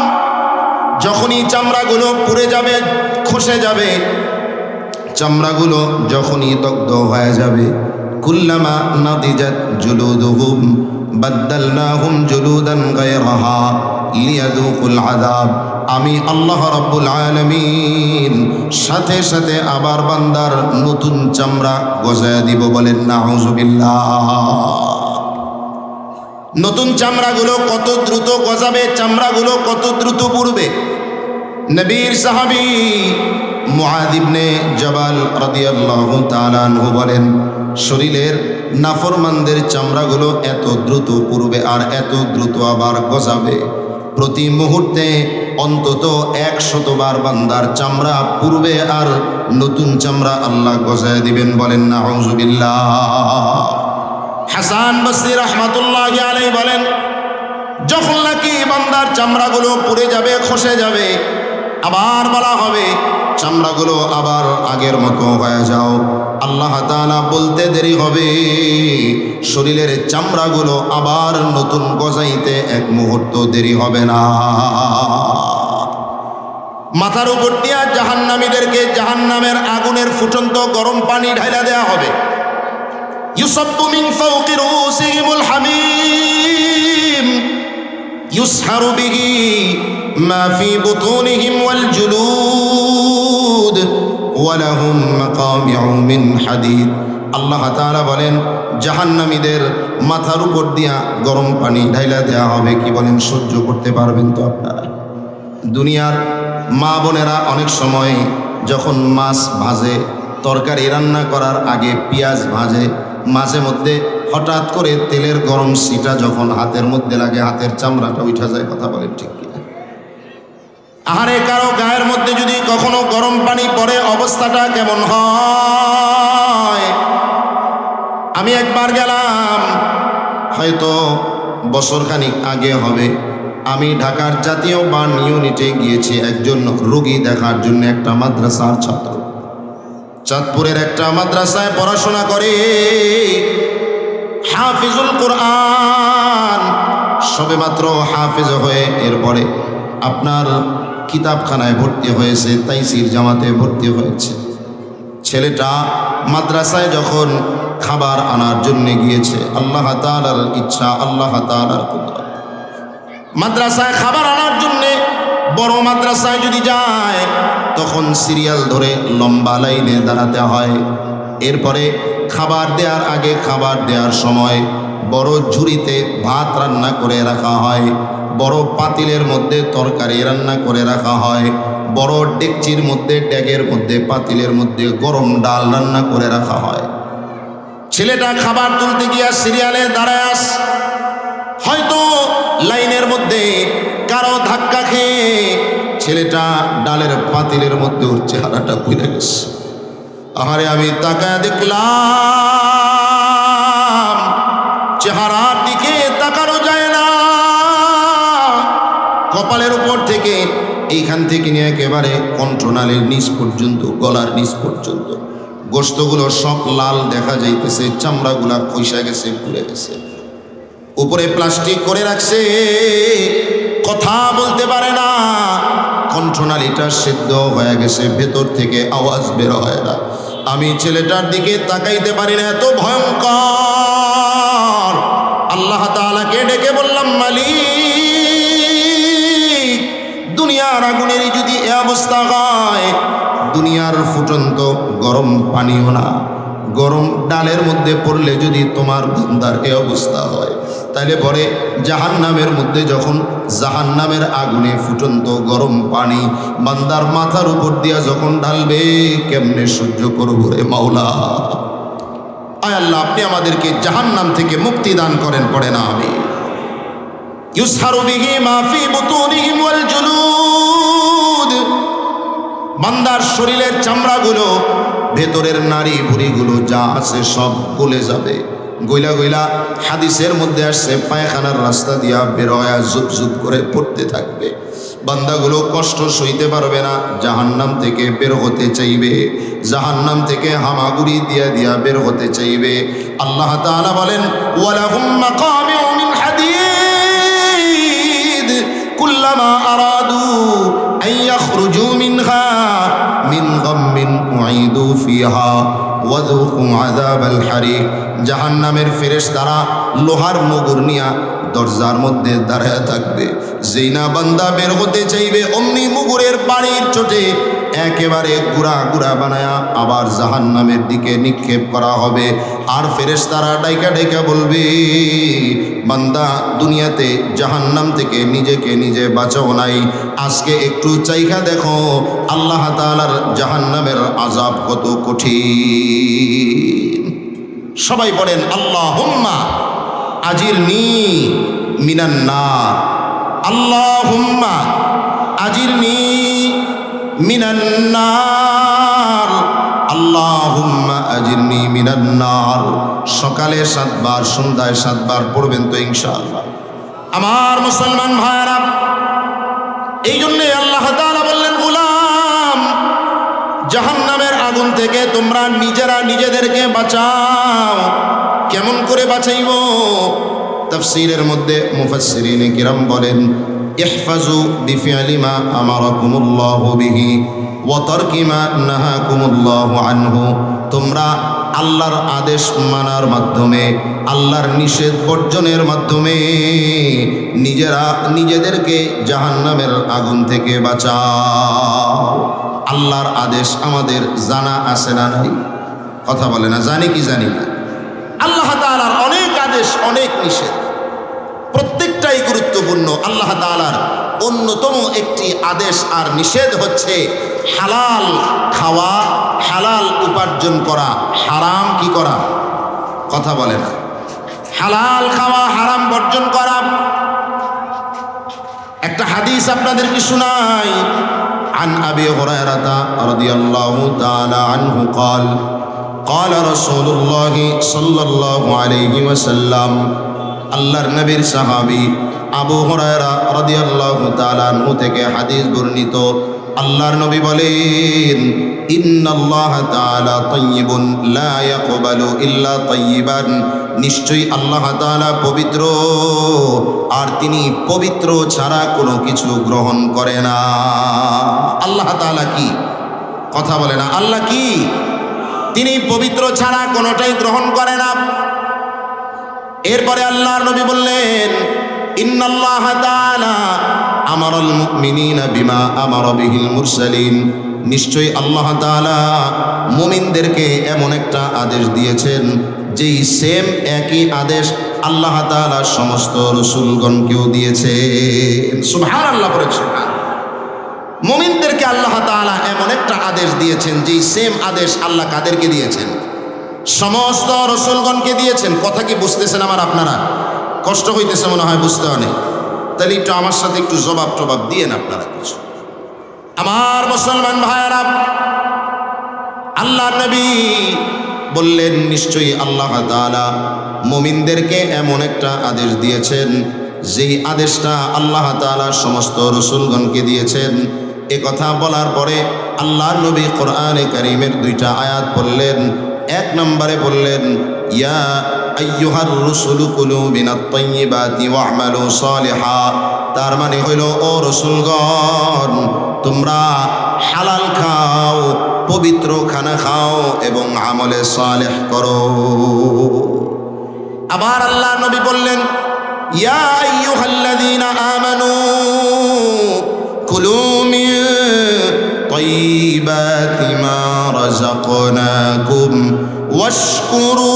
যখনই চামড়াগুলো পুড়ে যাবে, খসে যাবে, চামড়াগুলো যখনই দগ্ধ হয়ে যাবে, কুল্লামা নাদিজাত জুলুদুহুম বাদদালনাহুম জুলুদান গায়রাহা লিয়াযুকুল আযাব। আমি আল্লাহ রাব্বুল আলামিন সাথে সাথে আবার বান্দার নতুন চামড়া গজায় দিব। বলেন নাউযুবিল্লাহ। নতুন চামড়াগুলো কত দ্রুত গজাবে, চামড়াগুলো কত দ্রুত পুড়বে। নবীর সাহাবী মুআয ইবনে জাবাল রাদিয়াল্লাহু তাআলা আনহু বলেন, শরীরের নাফরমানদের চামড়াগুলো এত দ্রুত পুড়বে আর এত দ্রুত আবার গজাবে, প্রতি মুহূর্তে অন্তত 100 বার বান্দার চামড়া পুড়বে আর নতুন চামড়া আল্লাহ গজায় দিবেন। বলেন নাউযুবিল্লাহ। হাসান বসরি রাহমাতুল্লাহি আলাইহি বলেন, যখন নাকি বান্দার চামড়াগুলো পুড়ে যাবে, খসে যাবে, আবার বলা হবে চামড়াগুলো আবার আগের মতো হয়ে যাও। আল্লাহ তাআলা বলতে দেরি হবে, শরীরের চামড়াগুলো আবার নতুন গজাইতে এক মুহূর্ত দেরি হবে না। মাথার উপর দিয়া জাহান্নামীদেরকে জাহান্নামের আগুনের ফুটন্ত গরম পানি ঢাইলা দেয়া হবে। يصب من فوق رؤوسهم الحميم يسحر به ما في بطونهم والجلود ولهم مقامع من حديد। আল্লাহ তাআলা বলেন, জাহান্নামীদের মাথার উপর দিয়া গরম পানি ঢাইলা দেয়া হবে। কি বলেন, সহ্য করতে পারবেন তো আপনারা? দুনিয়ার মা বোনেরা অনেক সময় যখন মাছ ভাজে, তরকারি রান্না করার আগে পেঁয়াজ ভাজে, মাঝে মধ্যে হঠাৎ করে তেলের গরম সিটা যখন হাতের মধ্যে লাগে, হাতের চামড়াটা উঠা যায়। কথা বলেন ঠিক কিনা? আহারে কারো গায়ের মধ্যে যদি কখনো গরম পানি পড়ে অবস্থাটা কেমন হয়। আমি একবার গেলাম, হয়তো বছরখানিক আগে হবে, আমি ঢাকার জাতীয় বার্ন ইউনিটে গিয়েছি একজন রোগী দেখার জন্য। একটা মাদ্রাসার ছাত্র, চাঁদপুরের একটা মাদ্রাসায় পড়াশোনা করে, হাফিজুল কোরআন, সবেমাত্র হাফিজ হয়ে এরপরে আপনার কিতাবখানায় ভর্তি হয়েছে, তাইসির জামাতে ভর্তি হয়েছে। ছেলেটা মাদ্রাসায় যখন খাবার আনার জন্য গিয়েছে, আল্লাহ তাআলার ইচ্ছা, আল্লাহ তাআলার কুদরত, মাদ্রাসায় খাবার আনার জন্যে বড় মাদ্রাসায় যদি যায় তখন সিরিয়াল ধরে লম্বা লাইনে দাঁড়াতে হয়। এরপরে খাবার দেওয়ার আগে, খাবার দেওয়ার সময় বড় ঝুড়িতে ভাত রান্না করে রাখা হয়, বড় পাতিলের মধ্যে তরকারি রান্না করে রাখা হয়, বড় ডেকচির মধ্যে, ড্যাগের মধ্যে, পাতিলের মধ্যে গরম ডাল রান্না করে রাখা হয়। ছেলেটা খাবার তুলতে গিয়া সিরিয়ালে দাঁড়ায়, হয়তো লাইনের মধ্যে কারো ধাক্কা খেয়ে ছেলেটা ডালের পাতিলের মধ্যে ওর চেহারাটা পুড়ে গেছে। আহারে আমি তাকায় দেখলাম চেহারার দিকে তাকানো যায় না, কপালের উপর থেকে এইখান থেকে নিয়ে একেবারে কণ্ঠনালীর নিচ পর্যন্ত, গলার নিচ পর্যন্ত গোশতগুলো সব লাল দেখা যাইতেছে, চামড়াগুলা খইসা গেছে, পুড়ে গেছে। উপরে প্লাস্টিক করে রাখছে, কথা বলতে পারে না, কণ্ঠনালীটা সিদ্ধ হয়ে গেছে, ভেতর থেকে আওয়াজ বের হয় না। আমি ছেলেটার দিকে তাকাইতে পারি না, এত ভয়ঙ্কর। আল্লাহ তাআলাকে ডেকে বললাম, মালিক, দুনিয়ার আগুনেরই যদি এ অবস্থা হয়, দুনিয়ার ফুটন্ত গরম পানিও না, গরম ডালের মধ্যে পড়লে যদি তোমার বান্দার এ অবস্থা হয়, তাহলে পরে জাহান্নামের মধ্যে যখন জাহান্নামের আগুনে ফুটন্ত গরম পানি বান্দার মাথার উপর দিয়া যখন ঢালবে, কেমনে সহ্য করবো রে মাওলা। আয় আল্লাহ, আপনি আমাদেরকে জাহান্নাম থেকে মুক্তি দান করেন, পড়ে না আমি। ইউসহারু বিহি মা ফি বুতুনিহিম ওয়াল জুলুদ, বান্দার শরীরের চামড়াগুলো, ভেতরের নাড়ি ভুঁড়িগুলো যা আছে সব গলে যাবে, গইলা গইলা হাদিসের মধ্যে আসছে পায়খানার রাস্তা দিয়া বের হয়ে জুপ জুপ করে পড়তে থাকবে। বান্দাগুলো কষ্ট সইতে পারবে না, জাহান্নাম থেকে বের হতে চাইবে, জাহান্নাম থেকে হামাগুড়ি দিয়া দিয়া বের হতে চাইবে। আল্লাহ তাআলা বলেন, ওয়ালাহুম মাকামিউ মিন হাদিদ কুল্লামা আরাদু আন ইয়াখরুজু মিনহা মিন গাম্মিন উঈদু ফিহা ওয়াযুকু আযাবাল হারিক। জাহান্নামের ফেরেশতারা লোহার মুগুর নিয়া দরজার মধ্যে দাঁড়ায় থাকবে, যেই না বান্দা বের হতে চাইবে অমনি মুগুরের বাড়ির চোটে একেবারে গুড়া গুড়া বানায়া আবার জাহান্নামের দিকে নিক্ষেপ করা হবে। আর ফেরেশতারা ডাইকা ডাইকা বলবে, বান্দা দুনিয়াতে জাহান্নাম থেকে নিজেকে নিজে বাঁচাও নাই, আজকে একটু চাইখা দেখো আল্লাহ তাআলার জাহান্নামের আযাব কত কঠিন। সবাই পড়েন, আল্লাহুম্মা আজিরনি মিনান নার, আল্লাহুম্মা আজিরনি মিনান নার, আল্লাহুম্মা আজিরনি মিনান নার। সকালে 7 বার, সন্ধ্যায় 7 বার পড়বেন তো ইনশাআল্লাহ। আমার মুসলমান ভাইরা, এই জন্যে আল্লাহ তাআলা বললেন, গোলাম, জাহান্নামের আগুন থেকে তোমরা নিজেরা নিজেদেরকে বাঁচাও। কেমন করে বাঁচাইব? তাফসীরের মধ্যে মুফাসসিরিনে কিরাম বলেন, ইহফাজু বিফিআলি মা আমারাকুমুল্লাহু বিহি ওয়া তারকি মা নাহাকুমুল্লাহু আনহু। তোমরা আল্লাহর আদেশ মানার মাধ্যমে, আল্লাহর নিষেধ বর্জনের মাধ্যমে নিজেরা নিজেদেরকে জাহান্নামের আগুন থেকে বাঁচাও। আল্লাহর আদেশ আমাদের জানা আছে না নাই? কথা বলে না, জানি কি জানি না? আল্লাহ তাআলার অনেক আদেশ, অনেক নিষেধ, প্রত্যেকটাই গুরুত্বপূর্ণ। আল্লাহ তাআলার অন্যতম একটি আদেশ আর নিষেধ হচ্ছে হালাল খাওয়া, হালাল উপার্জন করা, হারাম কি করা? কথা বলে না। হালাল খাওয়া, হারাম বর্জন করা। একটা হাদিস হাদিস আপনাদেরকে শোনাই। عن أبي هريرة رضي الله تعالى عنه قال قال رسول الله صلى الله عليه وسلم আল্লাহর নবীর সাহাবী আবু হুরায়রা রাদিয়াল্লাহু তাআলা আনহু থেকে হাদিস বর্ণিত। আল্লাহর নবী বলেন, ইন্নাল্লাহা তাআলা তাইয়্যিবুন লা ইয়াকবালু ইল্লা তাইয়্যিবান, নিশ্চয়ই আল্লাহ তাআলা পবিত্র, আর তিনি পবিত্র ছাড়া কোনো কিছু গ্রহণ করে না। আল্লাহ তাআলা কি? কথা বলে না। আল্লাহ কি? তিনি পবিত্র ছাড়া কোনোটাই গ্রহণ করে না। এরপরে আল্লাহর নবী বললেন, ইন্নাল্লাহা তাআলা আমারাল মুমিনিনা বিমা আমারা বিহিল মুরসালিন, নিশ্চয়ই আল্লাহ তাআলা মুমিনদেরকে এমন একটা আদেশ দিয়েছেন যেই সেম একই আদেশ আল্লাহ তাআলা সমস্ত রাসূলগণকেও দিয়েছেন। সুবহানাল্লাহ বলেন। মুমিনদেরকে আল্লাহ তাআলা এমন একটা আদেশ দিয়েছেন যেই সেম আদেশ আল্লাহ কাদেরকে দিয়েছেন? সমস্ত রাসূলগণকে দিয়েছেন। কথা কি বুঝতেছেন আমার? আপনারা কষ্ট হইতেছে মনে হয়, বুঝতে অনেক। তাহলে একটু আমার সাথে একটু জবাব টবাব দিয়েন আপনারা কিছু। আমার মুসলমান ভাইয়েরা, আল্লাহ নবী বললেন, নিশ্চয়ই আল্লাহ তাআলা মুমিনদেরকে এমন একটা আদেশ দিয়েছেন যেই আদেশটা আল্লাহ তাআলা সমস্ত রাসূলগণকে দিয়েছেন। এ কথা বলার পরে আল্লাহর নবী কোরআনে কারীমের দুইটা আয়াত পড়লেন। এক নম্বরে বললেন, ইয়া আইয়ুহার রুসুলু কুলু মিনাত তাইয়্যিবাতি ওয়া'মালু সালিহা, তার মানে হইল, ও রাসূলগণ, তোমরা হালাল খাও, পবিত্র খানা খাও এবং আমলে সালেহ করো। আবার আল্লাহ নবী বললেন, ইয়া আইয়ুহাল্লাযীনা আমানু কুলু মিন তাইয়্যিবাতি মা রাযাকনাকুম ওয়াশকুরু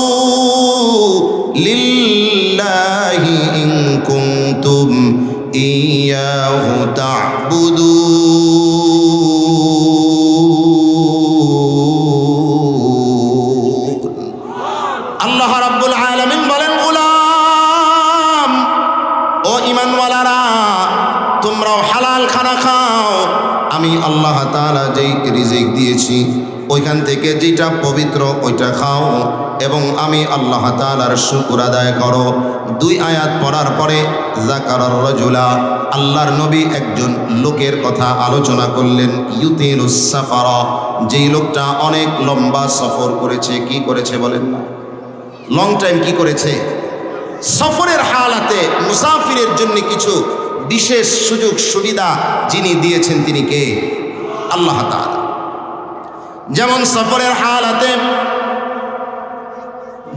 লিল্লাহি ইন কুনতুম ইয়াহু তা'বুদুন। আল্লাহ রাব্বুল আলামিন বলেন, গোলাম, ও ঈমানওয়ালারা, তোমরাও হালাল খানা খাও। আমি আল্লাহ তাআলা যেই রিজিক দিয়েছি ওইখান থেকে যেটা পবিত্র ওইটা খাও এবং আমি আল্লাহ তাআলার শুকর আদায় করো। দুই আয়াত পড়ার পরে যাকারার রাজুলা, আল্লাহর নবী একজন লোকের কথা আলোচনা করলেন। ইউতিলুস সাফারা, যেই লোকটা অনেক লম্বা সফর করেছে। কি করেছে বলেন না? লং টাইম কি করেছে? সফরের হালাতে মুসাফিরের জন্য কিছু বিশেষ সুযোগ সুবিধা যিনি দিয়েছেন তিনি কে? আল্লাহ তাআলা। যেমন সফরের হালাতে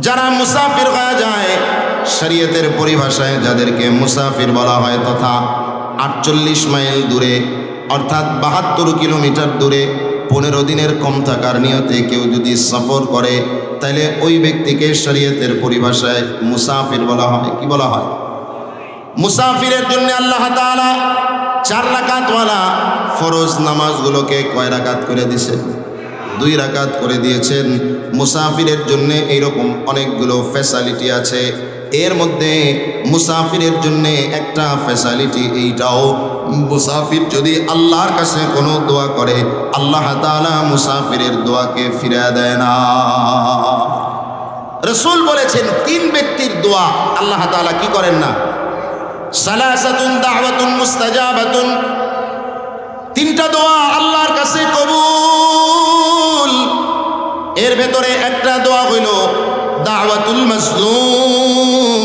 যারা মুসাফির হয়ে যায়, শরীয়তের পরিভাষায় যাদেরকে মুসাফির বলা হয়, তথা 48 মাইল দূরে অর্থাৎ 72 কিলোমিটার দূরে 15 দিনের কম থাকার নিয়তে কেউ যদি সফর করে, তাহলে ওই ব্যক্তিকে শরীয়তের পরিভাষায় মুসাফির বলা হয়। কি বলা হয়? মুসাফিরের জন্য আল্লাহ তাআলা 4 রাকাতওয়ালা ফরজ নামাজগুলোকে কয় রাকাত করে দিয়েছেন? 2 রাকাত করে দিয়েছেন। মুসাফিরের জন্য এইরকম অনেকগুলো ফ্যাসিলিটি আছে। এর মধ্যে মুসাফিরের জন্য একটা ফ্যাসিলিটি এইটাও, মুসাফির যদি আল্লাহর কাছে কোনো দোয়া করে, আল্লাহ তাআলা মুসাফিরের দোয়াকে ফিরিয়ে দেয় না। রাসূল বলেছেন 3 ব্যক্তির দোয়া আল্লাহ তাআলা কি করেন না? সালাসাতুন দাওয়াতুন মুস্তাজাবাতুন, 3টা দোয়া আল্লাহর কাছে কবুল। এর ভেতরে একটা দোয়া হইল দাওয়াতুল মাজলুম,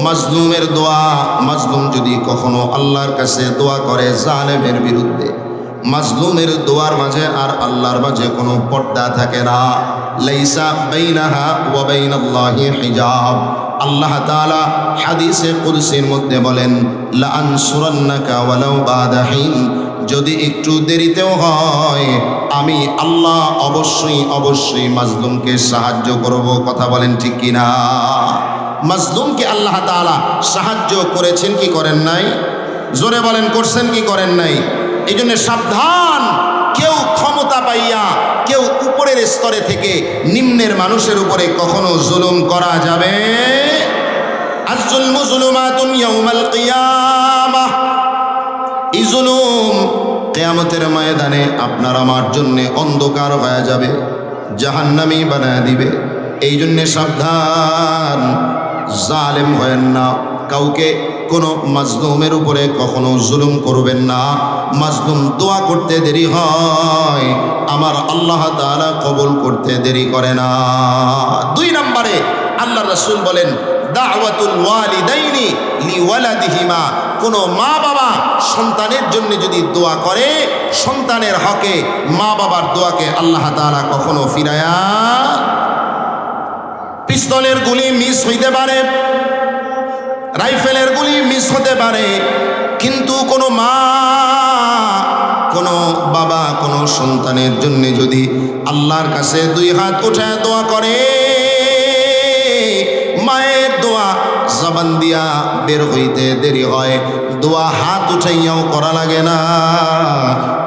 মাজলুমের দোয়া। মাজলুম যদি কখনো আল্লাহর কাছে দোয়া করে জালেমের বিরুদ্ধে, মাজলুমের দোয়ার মাঝে আর আল্লাহর মাঝে কোনো পর্দা থাকে না। লাইসা বাইনাহা ওয়া বাইনাল্লাহি হিজাব। আল্লাহ তাআলা হাদিসে কুদসির মধ্যে বলেন, লা আনসুরান্নাকা ওয়ালাউ বাদা হিন, যদি একটু দেরিতেও হয় আমি আল্লাহ অবশ্যই অবশ্যই মাজলুমকে সাহায্য করব। কথা বলেন ঠিক কিনা? মাজলুমকে আল্লাহ তাআলা সাহায্য করেছেন কি করেন নাই? জোরে বলেন, করছেন কি করেন নাই? এই জন্য সাবধান, কেউ ক্ষমতা পাইয়া কেউ উপরের স্তরে থেকে নিম্নের মানুষের উপরে কখনো জুলুম করা যাবে। আয-যুলমু যুলুমাতুন ইয়াউমাল কিয়ামাহ, এই জুলুম কিয়ামতের ময়দানে আপনার আমার জন্য অন্ধকার হয়ে যাবে, জাহান্নামী বানায় দিবে। এই জন্য সাবধান, জালেম হয়েন না, কাউকে কোনো মাজলুমের উপরে কখনো জুলুম করবেন না। মাজলুম দোয়া করতে দেরি হয়, আমার আল্লাহ তাআলা কবুল করতে দেরি করে না। 2 নম্বরে আল্লাহ রাসূল বলেন দাওয়াতুল ওয়ালিদাইনি লিওয়ালাদিহিমা, কোনো মা বাবা সন্তানের জন্য যদি দোয়া করে, সন্তানের হকে মা বাবার দোয়াকে আল্লাহ তাআলা কখনো ফিরায়া। পিস্তলের গুলি মিস হইতে পারে, রাইফেলের গুলি মিস হতে পারে, কিন্তু কোনো মা, কোনো বাবা, কোনো সন্তানের জন্য যদি আল্লাহর কাছে 2 হাত উঠায় দোয়া করে, মায়ের দোয়া জবান দিয়া বের হইতে দেরি হয়, দোয়া হাত উঠাইয়াও করা লাগে না,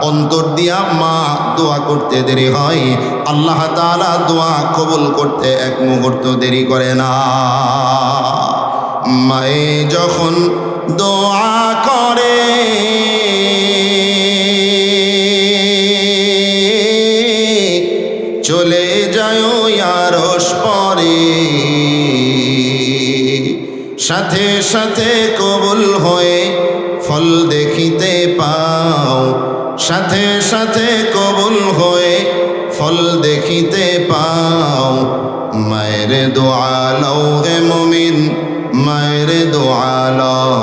অন্তর দিয়া মা দোয়া করতে দেরি হয়, আল্লাহ তাআলা দোয়া কবুল করতে এক মুহূর্ত দেরি করে না। মায়ে যখন দোয়া করে চলে যায় আরশ পরে, সাথে সাথে কবুল হয়ে ফল দেখিতে পাও, সাথে সাথে কবুল হয়ে ফল দেখিতে পাও। মায়ের দোয়া লও হে মুমিন, মায়ের দোয়া লও,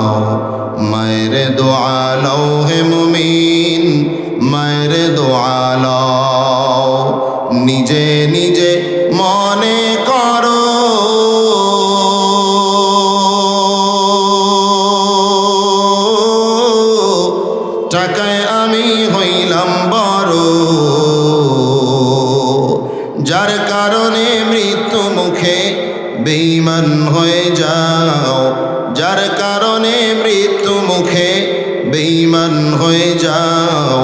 মায়ের দোয়া লও হে মুমিন, মায়ের দোয়া লও। নিজে নিজে মনে করো টাকায় আমি হইলাম বড়, যার কারণে মৃত্যু মুখে বেঈমান হয়ে যাও, যার কারণে মৃত্যু মুখে বেঈমান হয়ে যাও।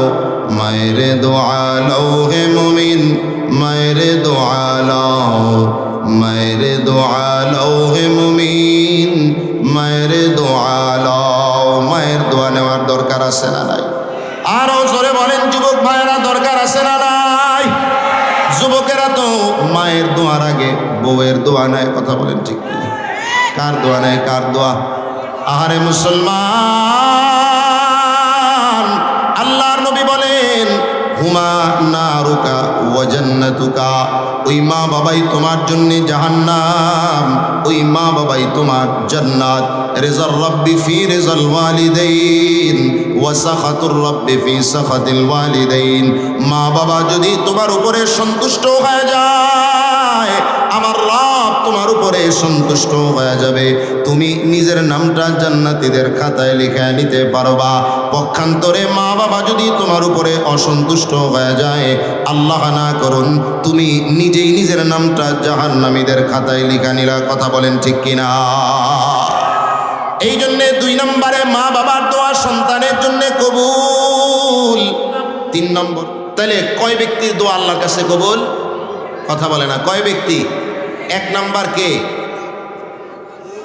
মায়ের দোয়া লও হে মুমিন, মায়ের দোয়া লও, মায়ের দোয়া লও হে মুমিন, মায়ের দোয়া লও। মায়ের দোয়া নেওয়ার দরকার আছে না নাই? আরো জোরে বলেন যুবক ভাইয়েরা, দরকার আছে না নাই? যুবকেরা তো মায়ের দোয়ার আগে বউয়ের দোয়া নেয়, কথা বলেন ঠিক কিনা? কার দোয়া নেয়, কার দোয়া? আহারে মুসলমান, আল্লাহর নবী বলেন হুমা নারুকা ওয়া জান্নাতুকা, ওই মা বাবাই তোমার জন্য জাহান্নাম, ওই মা বাবাই তোমার জান্নাত। রিজার রাব্বি ফি রিজাল ওয়ালিদাইন ওয়া সাখাতুর রাব্বি ফি সাখাতিল ওয়ালিদাইন। মা বাবা যদি তোমার উপরে সন্তুষ্ট হয়ে যায়, আমার রব তোমার উপরে সন্তুষ্ট হয়ে যাবে, তুমি নিজের নামটা জান্নাতীদের খাতায় লিখে নিতে পারবা। পক্ষান্তরে মা বাবা যদি তোমার উপরে অসন্তুষ্ট হয়ে যায়, আল্লাহ না করুন, তুমি নিজেই নিজের নামটা জাহান্নামীদের খাতায় লিখা নিলা, কথা বলেন ঠিক কিনা? এই জন্যে 2 নম্বরে মা বাবার দোয়া সন্তানের জন্য কবুল। 3 নম্বর, তাহলে কয় ব্যক্তির দোয়া আল্লাহর কাছে কবুল? কথা বলে না, কয় ব্যক্তি? 1 নাম্বার কে?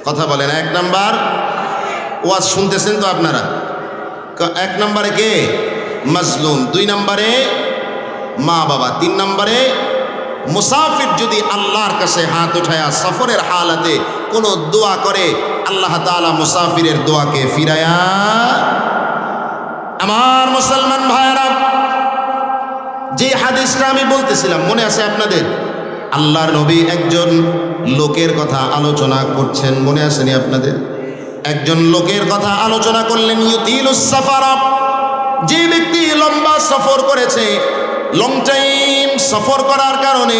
কথা বলে না। 1 নাম্বার, ওয়াজ শুনতেছেন তো আপনারা? 1 নম্বরে কে? মাজলুম। 2 নম্বরে মা বাবা। 3 নম্বরে মুসাফির যদি আল্লাহর কাছে হাত উঠায়া সফরের হালাতে কোনো দোয়া করে, আল্লাহ তাআলা মুসাফিরের দোয়াকে ফিরায়া। আমার মুসলমান ভাইরা, যে হাদিসটা আমি বলতেছিলাম মনে আছে আপনাদের? আল্লাহর নবী একজন লোকের কথা আলোচনা করছেন, মনে আসেনি আপনাদের? একজন লোকের কথা আলোচনা করলেন, ইউতিলুস সাফারা, যে ব্যক্তি লম্বা সফর করেছে, লং টাইম সফর করার কারণে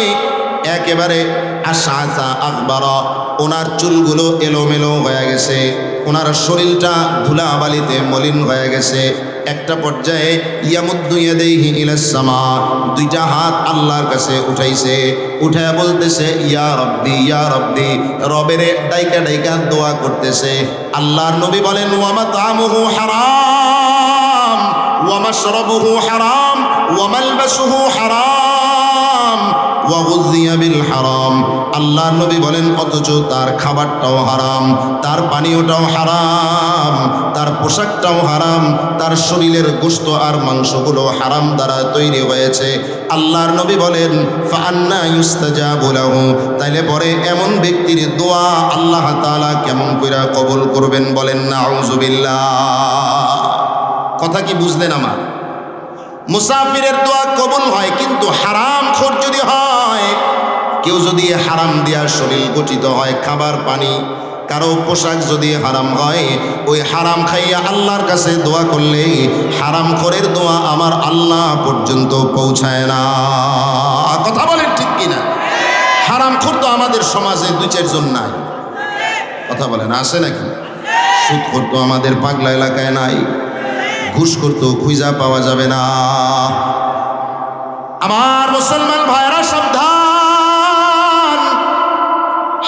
একেবারে আশআসা আকবারা, ওনার চুলগুলো এলোমেলো হয়ে গেছে, ওনার শরীরটা ধুলাবালিতে মলিন হয়ে গেছে। একটা পর্যায়ে ইয়ামুদ্দু ইয়াদাইহি ইলাস সামা, 2টা হাত আল্লাহর কাছে উঠাইছে, উঠায় বলতেছে ইয়া রব্বি ইয়া রব্বি, রবের ডাইকা ডাইকা দোয়া করতেছে। আল্লাহর নবী বলেন ওয়া মাতআমুহু হারাম ওয়া মাশরাবুহু হারাম ওয়া মালবাসুহু হারাম ওয়া গুযিয়া বিল হারাম। আল্লাহর নবী বলেন অথচ তার খাবারটাও হারাম, তার পানীয়টাও হারাম, তার পোশাকটাও হারাম, তার শরীরের গোশত আর মাংসগুলো হারাম দ্বারা তৈরি হয়েছে। আল্লাহর নবী বলেন ফাআন্না ইউস্তাজাবু লাহু, তাইলে পরে এমন ব্যক্তির দোয়া আল্লাহ তাআলা কেমন কইরা কবুল করবেন? বলেন নাউযুবিল্লাহ। কথা কি বুঝলেন আমার? মুসাফিরের দোয়া কবুল হয়, কিন্তু হারামখোর যদি হয়, কেউ যদি হারাম দিয়া শরীর গঠিত হয়, খাবার পানি, কারো পোশাক যদি হারাম হয়, ওই হারাম খাইয়া আল্লাহর কাছে দোয়া করলে হারামখোরের দোয়া আমার আল্লাহ পর্যন্ত পৌঁছায় না। কথা বলেন ঠিক কিনা? হারামখোর তো আমাদের সমাজে 2-4 জন নাই। কথা বলেন আছে নাকি? সুদখোর তো আমাদের পাগলা এলাকায় নাই, ঘুষখোর তো খুঁজা পাওয়া যাবে না। আমার মুসলমান ভাইরা সাবধান,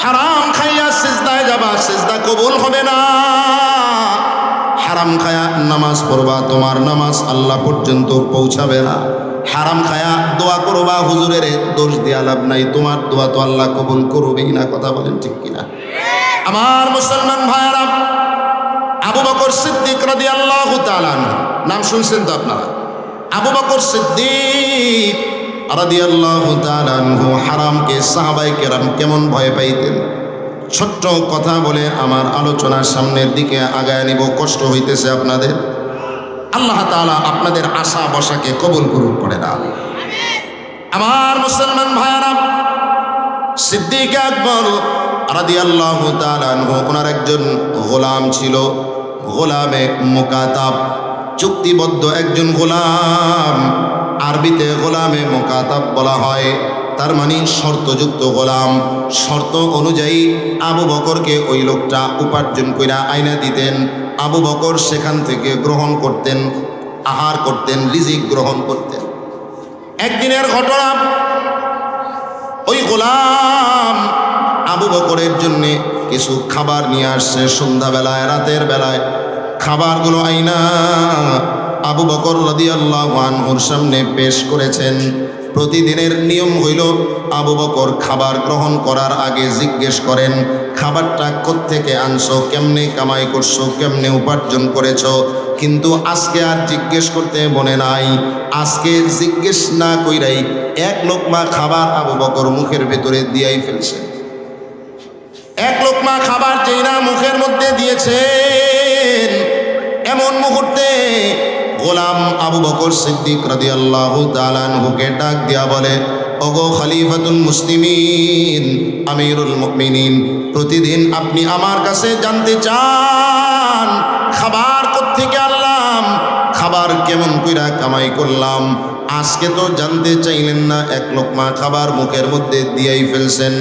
হারাম খাইয়া সিজদায় যাবা, সিজদা কবুল হবে না। হারাম খায়া নামাজ পড়বা, তোমার নামাজ আল্লাহ পর্যন্ত পৌঁছাবে না। হারাম খায়া দোয়া করবা, হুজুরের দোষ দিয়া লাভ নাই, তোমার দোয়া তো আল্লাহ কবুল করবেই না। কথা বলেন ঠিক কিনা? আমার মুসলমান ভাইরা, আবু বকর সিদ্দিক রাদিয়াল্লাহু তাআলা আনহু, নাম শুনছেন তো আপনারা? আবু বকর সিদ্দিক রাদিয়াল্লাহু তাআলা আনহু হারামকে সাহাবায়ে কেরাম কেমন ভয় পাইতেন। ছোট্ট কথা বলে আমার আলোচনার সামনের দিকে আগায় নিব, কষ্ট হইতেছে আপনাদের। আল্লাহ তাআলা আপনাদের আশা বসাকে কবুল করুক, পড়ে না। আমার মুসলমান ভাইরা, সিদ্দিক আকবর রাদিয়াল্লাহু তাআলা আনহু, ওনার একজন গোলাম ছিল, গোলামে মুকাতাব, চুক্তিবদ্ধ একজন গোলাম। আরবিতে গোলামে মুকাতাব বলা হয়, তার মানে শর্তযুক্ত গোলাম। শর্ত অনুযায়ী আবু বকরকে ওই লোকটা উপার্জন কইরা আইনা দিতেন, আবু বকর সেখান থেকে গ্রহণ করতেন, আহার করতেন, রিজিক গ্রহণ করতেন। একদিনের ঘটনা, ওই গোলাম আবু বকরের জন্য কিছু খাবার নিয়ে আসছে। সন্ধ্যাবেলায়, রাতের বেলায় খাবারগুলো আইনা আবু বকর রাদিয়াল্লাহু আনহুর সামনে পেশ করেছেন। প্রতিদিনের নিয়ম হইল আবু বকর খাবার গ্রহণ করার আগে জিজ্ঞেস করেন, খাবারটা কোত্থেকে আনছো, কেমনে কামাই করছো, কেমনে উপার্জন করেছো। কিন্তু আজকে আর জিজ্ঞেস করতে মনে নাই। আজকে জিজ্ঞেস না কইরাই এক লোকমা খাবার আবু বকর মুখের ভেতরে দিয়াই ফেলছে। এক লোকমা খাবার যেই না মুখের মধ্যে দিয়েছেন, এমন মুহূর্তে গোলাম আবু বকর সিদ্দিক রাদিয়াল্লাহু তাআলা আনহুকে ডাক দিয়া বলে, ওগো খলিফাতুল মুসলিমিন, আমিরুল মুমিনিন, প্রতিদিন আপনি আমার কাছে জানতে চান খাবার কোত্থেকে আনলাম, খাবার কেমন কইরা কামাই করলাম। আজকে তো জানতে চাইলেন না, এক লোকমা খাবার মুখের মধ্যে দিয়েই ফেলছেন।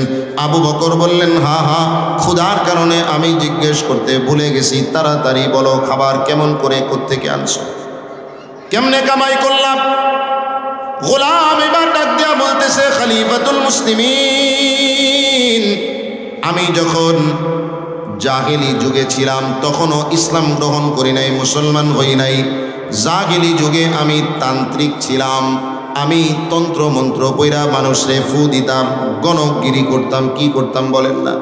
আবু বকর বললেন, হা হা, ক্ষুধার কারণে আমি জিজ্ঞেস করতে ভুলে গেছি, তাড়াতাড়ি বলো খাবার কেমন করে কোত্থেকে আনছো, কেমনে কামাই করলাম। গোলাম এবার ডাক দিয়া বলতেছে, খলিফাতুল মুসলিমিন, আমি যখন জাহিলি যুগে ছিলাম, তখনও ইসলাম গ্রহণ করি নাই, মুসলমান হই নাই। জাহিলি যুগে আমি তান্ত্রিক ছিলাম, আমি তন্ত্র মন্ত্র পইরা মানুষে ফু দিতাম, গণকগিরি করতাম। কি করতাম বলেন না?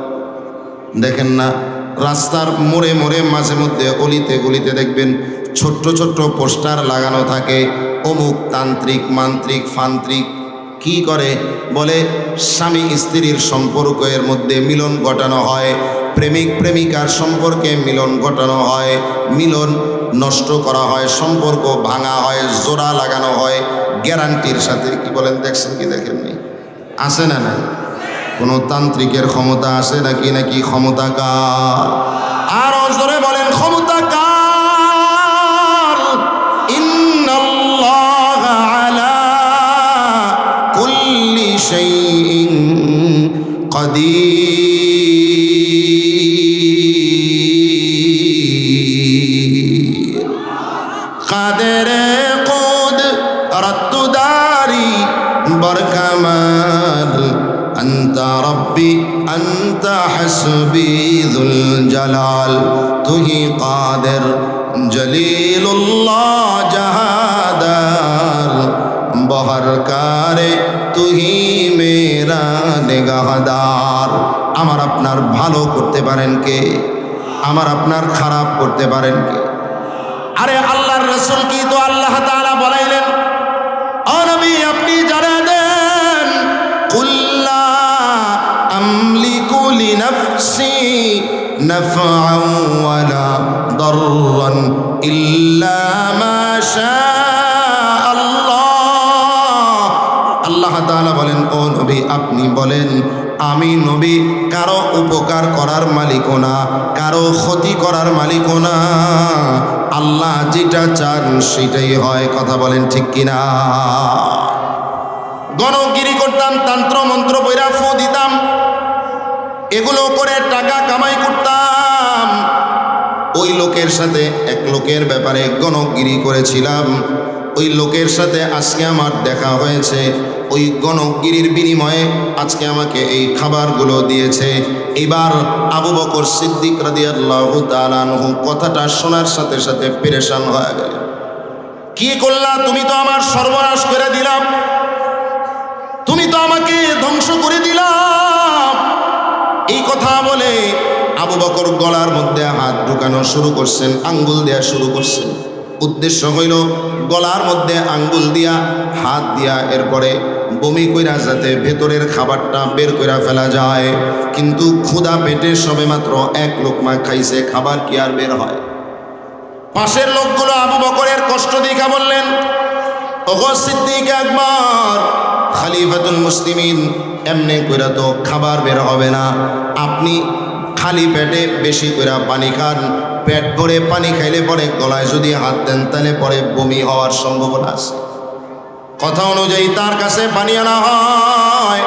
দেখেন না, রাস্তার মোড়ে মোড়ে মাঝে মধ্যে অলিতে গলিতে দেখবেন ছোট্ট ছোট্ট পোস্টার লাগানো থাকে, অমুক তান্ত্রিক, মান্ত্রিক, ফান্ত্রিক। কি করে বলে, স্বামী স্ত্রীর সম্পর্কের মধ্যে মিলন ঘটানো হয়, প্রেমিক প্রেমিকার সম্পর্কে মিলন ঘটানো হয়, মিলন নষ্ট করা হয়, সম্পর্ক ভাঙা হয়, জোড়া লাগানো হয় গ্যারান্টির সাথে। কি বলেন, দেখছেন কি দেখেননি? আছে না? না কোনো তান্ত্রিকের ক্ষমতা আছে নাকি? নাকি ক্ষমতা কার? আরো জোরে বলেন, ক্ষমতা কার? ইন্নাল্লাহা আলা কুল্লি শাইইন কাদির। কাদের কুদরত দারি বরকামাল, আন্তা রব্বি আন্তা হাসবি যুল জালাল। তুহি কাদের জলিলুল্লাহ জাহাদার, বহর কারে তুহি মে মেরা নেগাহদার। আমার আপনার ভালো করতে পারেন কে? আমার আপনার খারাপ করতে পারেন কে? আরে আল্লাহর রাসূল কি তো আল্লাহ তাআলা বলাইলেন, ও নবী আপনি জানান দেন, কুল লা আমলিকু লিনাফসি নাফআন ওয়ালা দাররান ইল্লা মা শা আল্লাহ। আল্লাহ তাআলা বলেন, ও নবী আপনি বলেন, আমি নবী কারো উপকার করার মালিকও না, কারো ক্ষতি করার মালিকও না। আল্লাহ যেটা চান সেটাই হয়। কথা বলেন ঠিক কিনা? গণগিরি করতাম, তন্ত্র মন্ত্র বইরা ফু দিতাম, এগুলো করে টাকা কামাই করতাম। ওই লোকের সাথে এক লোকের ব্যাপারে গণগিরি করেছিলাম, ওই লোকের সাথে আজকে আমার দেখা হয়েছে। ওই গণগিরির বিনিময়ে আজকে আমাকে এই খাবারগুলো দিয়েছে। এবার আবু বকর সিদ্দিক রাদিয়াল্লাহু তাআলা আনহু কথাটা শোনার সাথে সাথে পেরেশান হয়ে গেল। কি করলা তুমি? তো আমার সর্বনাশ করে দিলাম, তুমি তো আমাকে ধ্বংস করে দিলাম। এই কথা বলে আবু বকর গলার মধ্যে হাত ঢুকানো শুরু করছেন, আঙ্গুল দেয়া শুরু করছেন। উদ্দেশ্য হইল গলার মধ্যে আঙ্গুল দিয়া হাত দিয়া এরপরে বমি কইরা যাতে ভেতরের খাবারটা বের কইরা ফেলা যায়। কিন্তু ক্ষুধা পেটে সবে মাত্র এক লোকমা খাইছে, খাবার কি আর বের হয়? পাশের লোকগুলো আবু বকরের কষ্ট দেখা বললেন, ওগো সিদ্দিক আকবর, খলিফাতুল মুসলিমিন, এমনি কইরা তো খাবার বের হবে না। আপনি খালি পেটে বেশি কইরা পানি খান, পেট ভরে পানি খাইলে পরে গলায় যদি হাত দেন তাহলে পরে বমি হওয়ার সম্ভাবনা আছে। কথা অনুযায়ী তার কাছে পানি আনা হয়।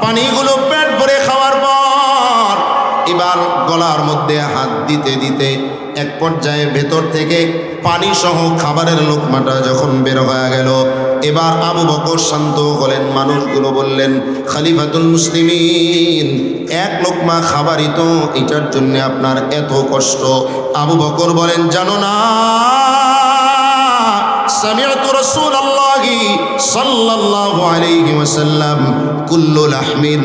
পানিগুলো পেট ভরে খাওয়ার পর এবার গলার মধ্যে হাত দিতে দিতে এক পর্যায়ে ভেতর থেকে পানি সহ খাবারের লোকমাটা যখন বের হয়ে গেল, এবার আবু বকর শান্ত হলেন। মানুষগুলো বললেন, খলিফাতুল মুসলিমিন, এক লোকমা খাবারই তো, এটার জন্য আপনার এত কষ্ট। আবু বকর বলেন, জানো না, সামিআতু রাসূলুল্লাহি সাল্লাল্লাহু আলাইহি ওয়াসাল্লাম কুল্লু লাহমিন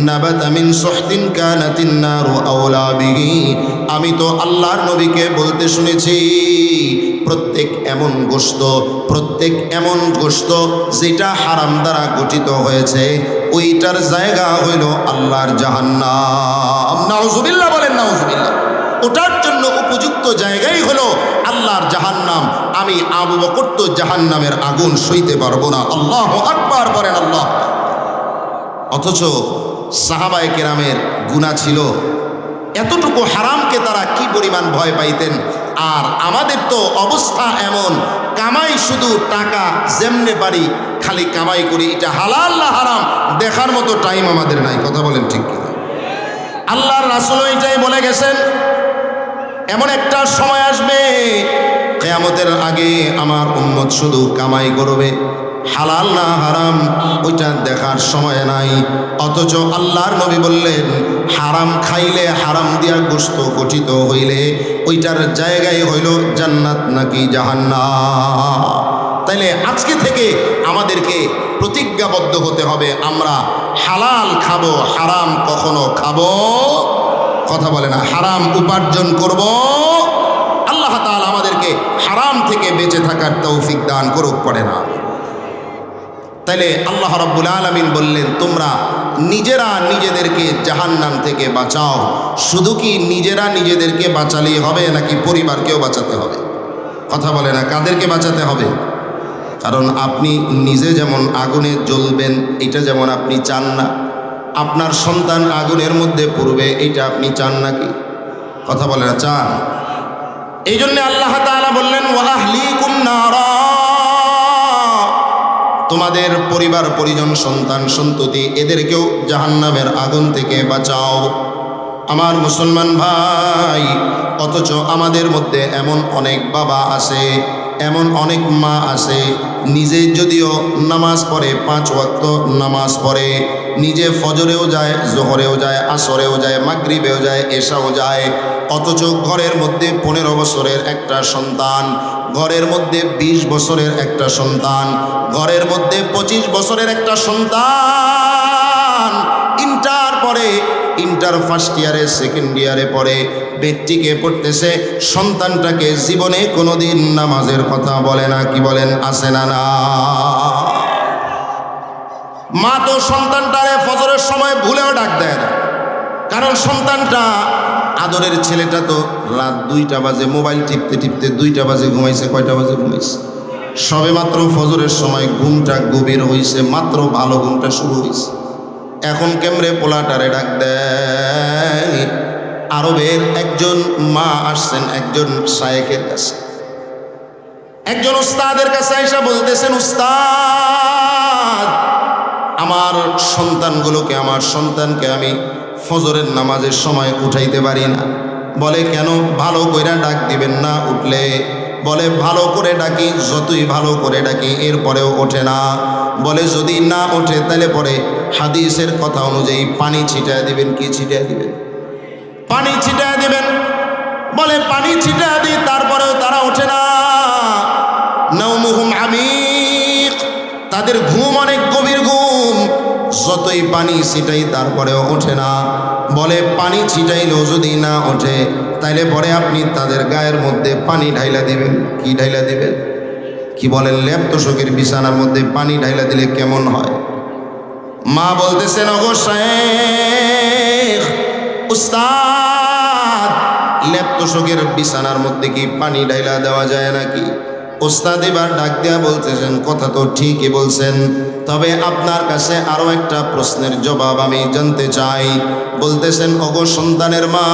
নাবাতা মিন সুহতিন কানাতিন নারু আওলা বিহি। আমি তো আল্লাহর নবীকে বলতে শুনেছি, প্রত্যেক এমন গোশত যেটা হারাম দ্বারা গঠিত হয়েছে, ওইটার জায়গা হইল আল্লাহর জাহান্নাম। নাউজুবিল্লাহ বলেন, নাউজুবিল্লাহ। ওটার জন্য উপযুক্ত জায়গাই হলো আল্লাহর জাহান্নাম। আমি আবু বকর তো জাহান্নামের আগুন সইতে পারবো না। আল্লাহু আকবার বলেন, আল্লাহ। অথচ সাহাবায়ে কেরামের গুনাহ ছিল, এতটুকু হারামকে তারা কি পরিমাণ ভয় পাইতেন। আর আমাদের তো অবস্থা এমন, কামাই শুধু টাকা যেমনে পারি খালি কামাই করি, এটা হালাল না হারাম দেখার মতো টাইম আমাদের নাই। কথা বলেন ঠিক কিনা? আল্লাহর রাসূল এটাই বলে গেছেন, এমন একটা সময় আসবে কিয়ামতের আগে আমার উম্মত শুধু কামাই করবে, হালাল না হারাম ওইটা দেখার সময় নাই। অথচ আল্লাহর নবী বললেন, হারাম খাইলে, হারাম দিয়া গোশত গঠিত হইলে ওইটার জায়গায় হইল জান্নাত নাকি জাহান্নাম। তাইলে আজকে থেকে আমাদেরকে প্রতিজ্ঞাবদ্ধ হতে হবে, আমরা হালাল খাবো, হারাম কখনো খাবো, কথা বলে না, হারাম উপার্জন করব। আল্লাহ তাআলা আমাদেরকে হারাম থেকে বেঁচে থাকার তৌফিক দান করুক, পড়ে না। তাইলে আল্লাহ রাব্বুল আলামিন বললেন, তোমরা নিজেরা নিজেদেরকে জাহান্নাম থেকে বাঁচাও। শুধু কি নিজেরা নিজেদেরকে বাঁচালেই হবে নাকি পরিবারকেও বাঁচাতে হবে? কথা বলে না, কাদেরকে বাঁচাতে হবে? কারণ আপনি নিজে যেমন আগুনে জ্বলবেন এটা যেমন আপনি চান না, আপনার সন্তান আগুনের মধ্যে পড়বে এটা আপনি চান নাকি? কথা বলে না, চান। এই জন্য আল্লাহ তাআলা বললেন, ওয়া আহলিকুম নারা, তোমাদের পরিবার পরিজন সন্তান সন্ততি এদেরকেও জাহান্নামের আগুন থেকে বাঁচাও। আমার মুসলমান ভাই, অথচ আমাদের মধ্যে এমন অনেক বাবা আছে, এমন অনেক মা আছে, নিজে যদিও নামাজ পড়ে, 5 ওয়াক্ত নামাজ পড়ে, নিজে ফজরেও যায়, জোহরেও যায়, আসরেও যায়, মাগরিবেও যায়, এশাও যায়, অথচ ঘরের মধ্যে 15 বছরের একটা সন্তান, ঘরের মধ্যে 20 বছরের একটা সন্তান, ঘরের মধ্যে 25 বছরের একটা সন্তান পড়ে, ইন্টার ফার্স্ট ইয়ারে, সেকেন্ড ইয়ারে পড়ে, মেট্রিকে পড়তেছে, সন্তানটাকে জীবনে কোনোদিন নামাজের কথা বলে না। কি বলেন, আছে না? না। মা তো সন্তানটারে ফজরের সময় ভুলেও ডাক দেয় না, কারণ সন্তানটা আদরের ছেলেটা তো রাত 2টা বাজে মোবাইল টিপতে টিপতে 2টা বাজে ঘুমাইছে। কয়টা বাজে ঘুমাইছে? সবে মাত্র ফজরের সময় ঘুমটা গভীর হইছে, মাত্র ভালো ঘুমটা শুরু হইছে। এখন কেমরে পোলাটারে ডাক দেয়। আরবের একজন মা আসছেন একজন শায়েখের কাছে, একজন উস্তাদের কাছে আইসা বলতেছেন, উস্তাদ, আমার সন্তানকে আমি ফজরের নামাজের সময় উঠাইতে পারি না। বলে, কেন? ভালো কইরা ডাক দিবেন না উঠলে? বলে, ভালো করে ডাকি, যতই ভালো করে ডাকি এরপরেও ওঠে না। বলে, যদি না ওঠে তাহলে পরে হাদিসের কথা অনুযায়ী পানি ছিটায় দিবেন। কি ছিটায় দিবেন? পানি ছিটায় দিবেন। বলে, পানি ছিটায় দিই, তারপরেও তারা ওঠে না। নাউমুহুম আমিক, তাদের ঘুম অনেক গভীর ঘুম, যতই পানি ছিটাই তারপরেও ওঠে না। বলে, পানি ছিটাইলেও যদি না ওঠে তাইলে পরে আপনি তাদের গায়ের মধ্যে পানি ঢাইলা দিবেন। কি ঢাইলা দিবেন? কি বলেন? ল্যাপ তোষকের বিছানার মধ্যে পানি ঢাইলা দিলে কেমন হয়? মা বলতেছেন, ওগো শায়েখ, উস্তাদ, ল্যাপ তোষকের বিছানার মধ্যে কি পানি ঢাইলা দেওয়া যায় নাকি? উস্তাদ এবার ডাক দেয়া বলতেছেন, কথা তো ঠিকই বলছেন, তবে আপনার কাছে আরো একটা প্রশ্নের জবাব আমি জানতে চাই। বলতেছেন, ওগো সন্তানের মা,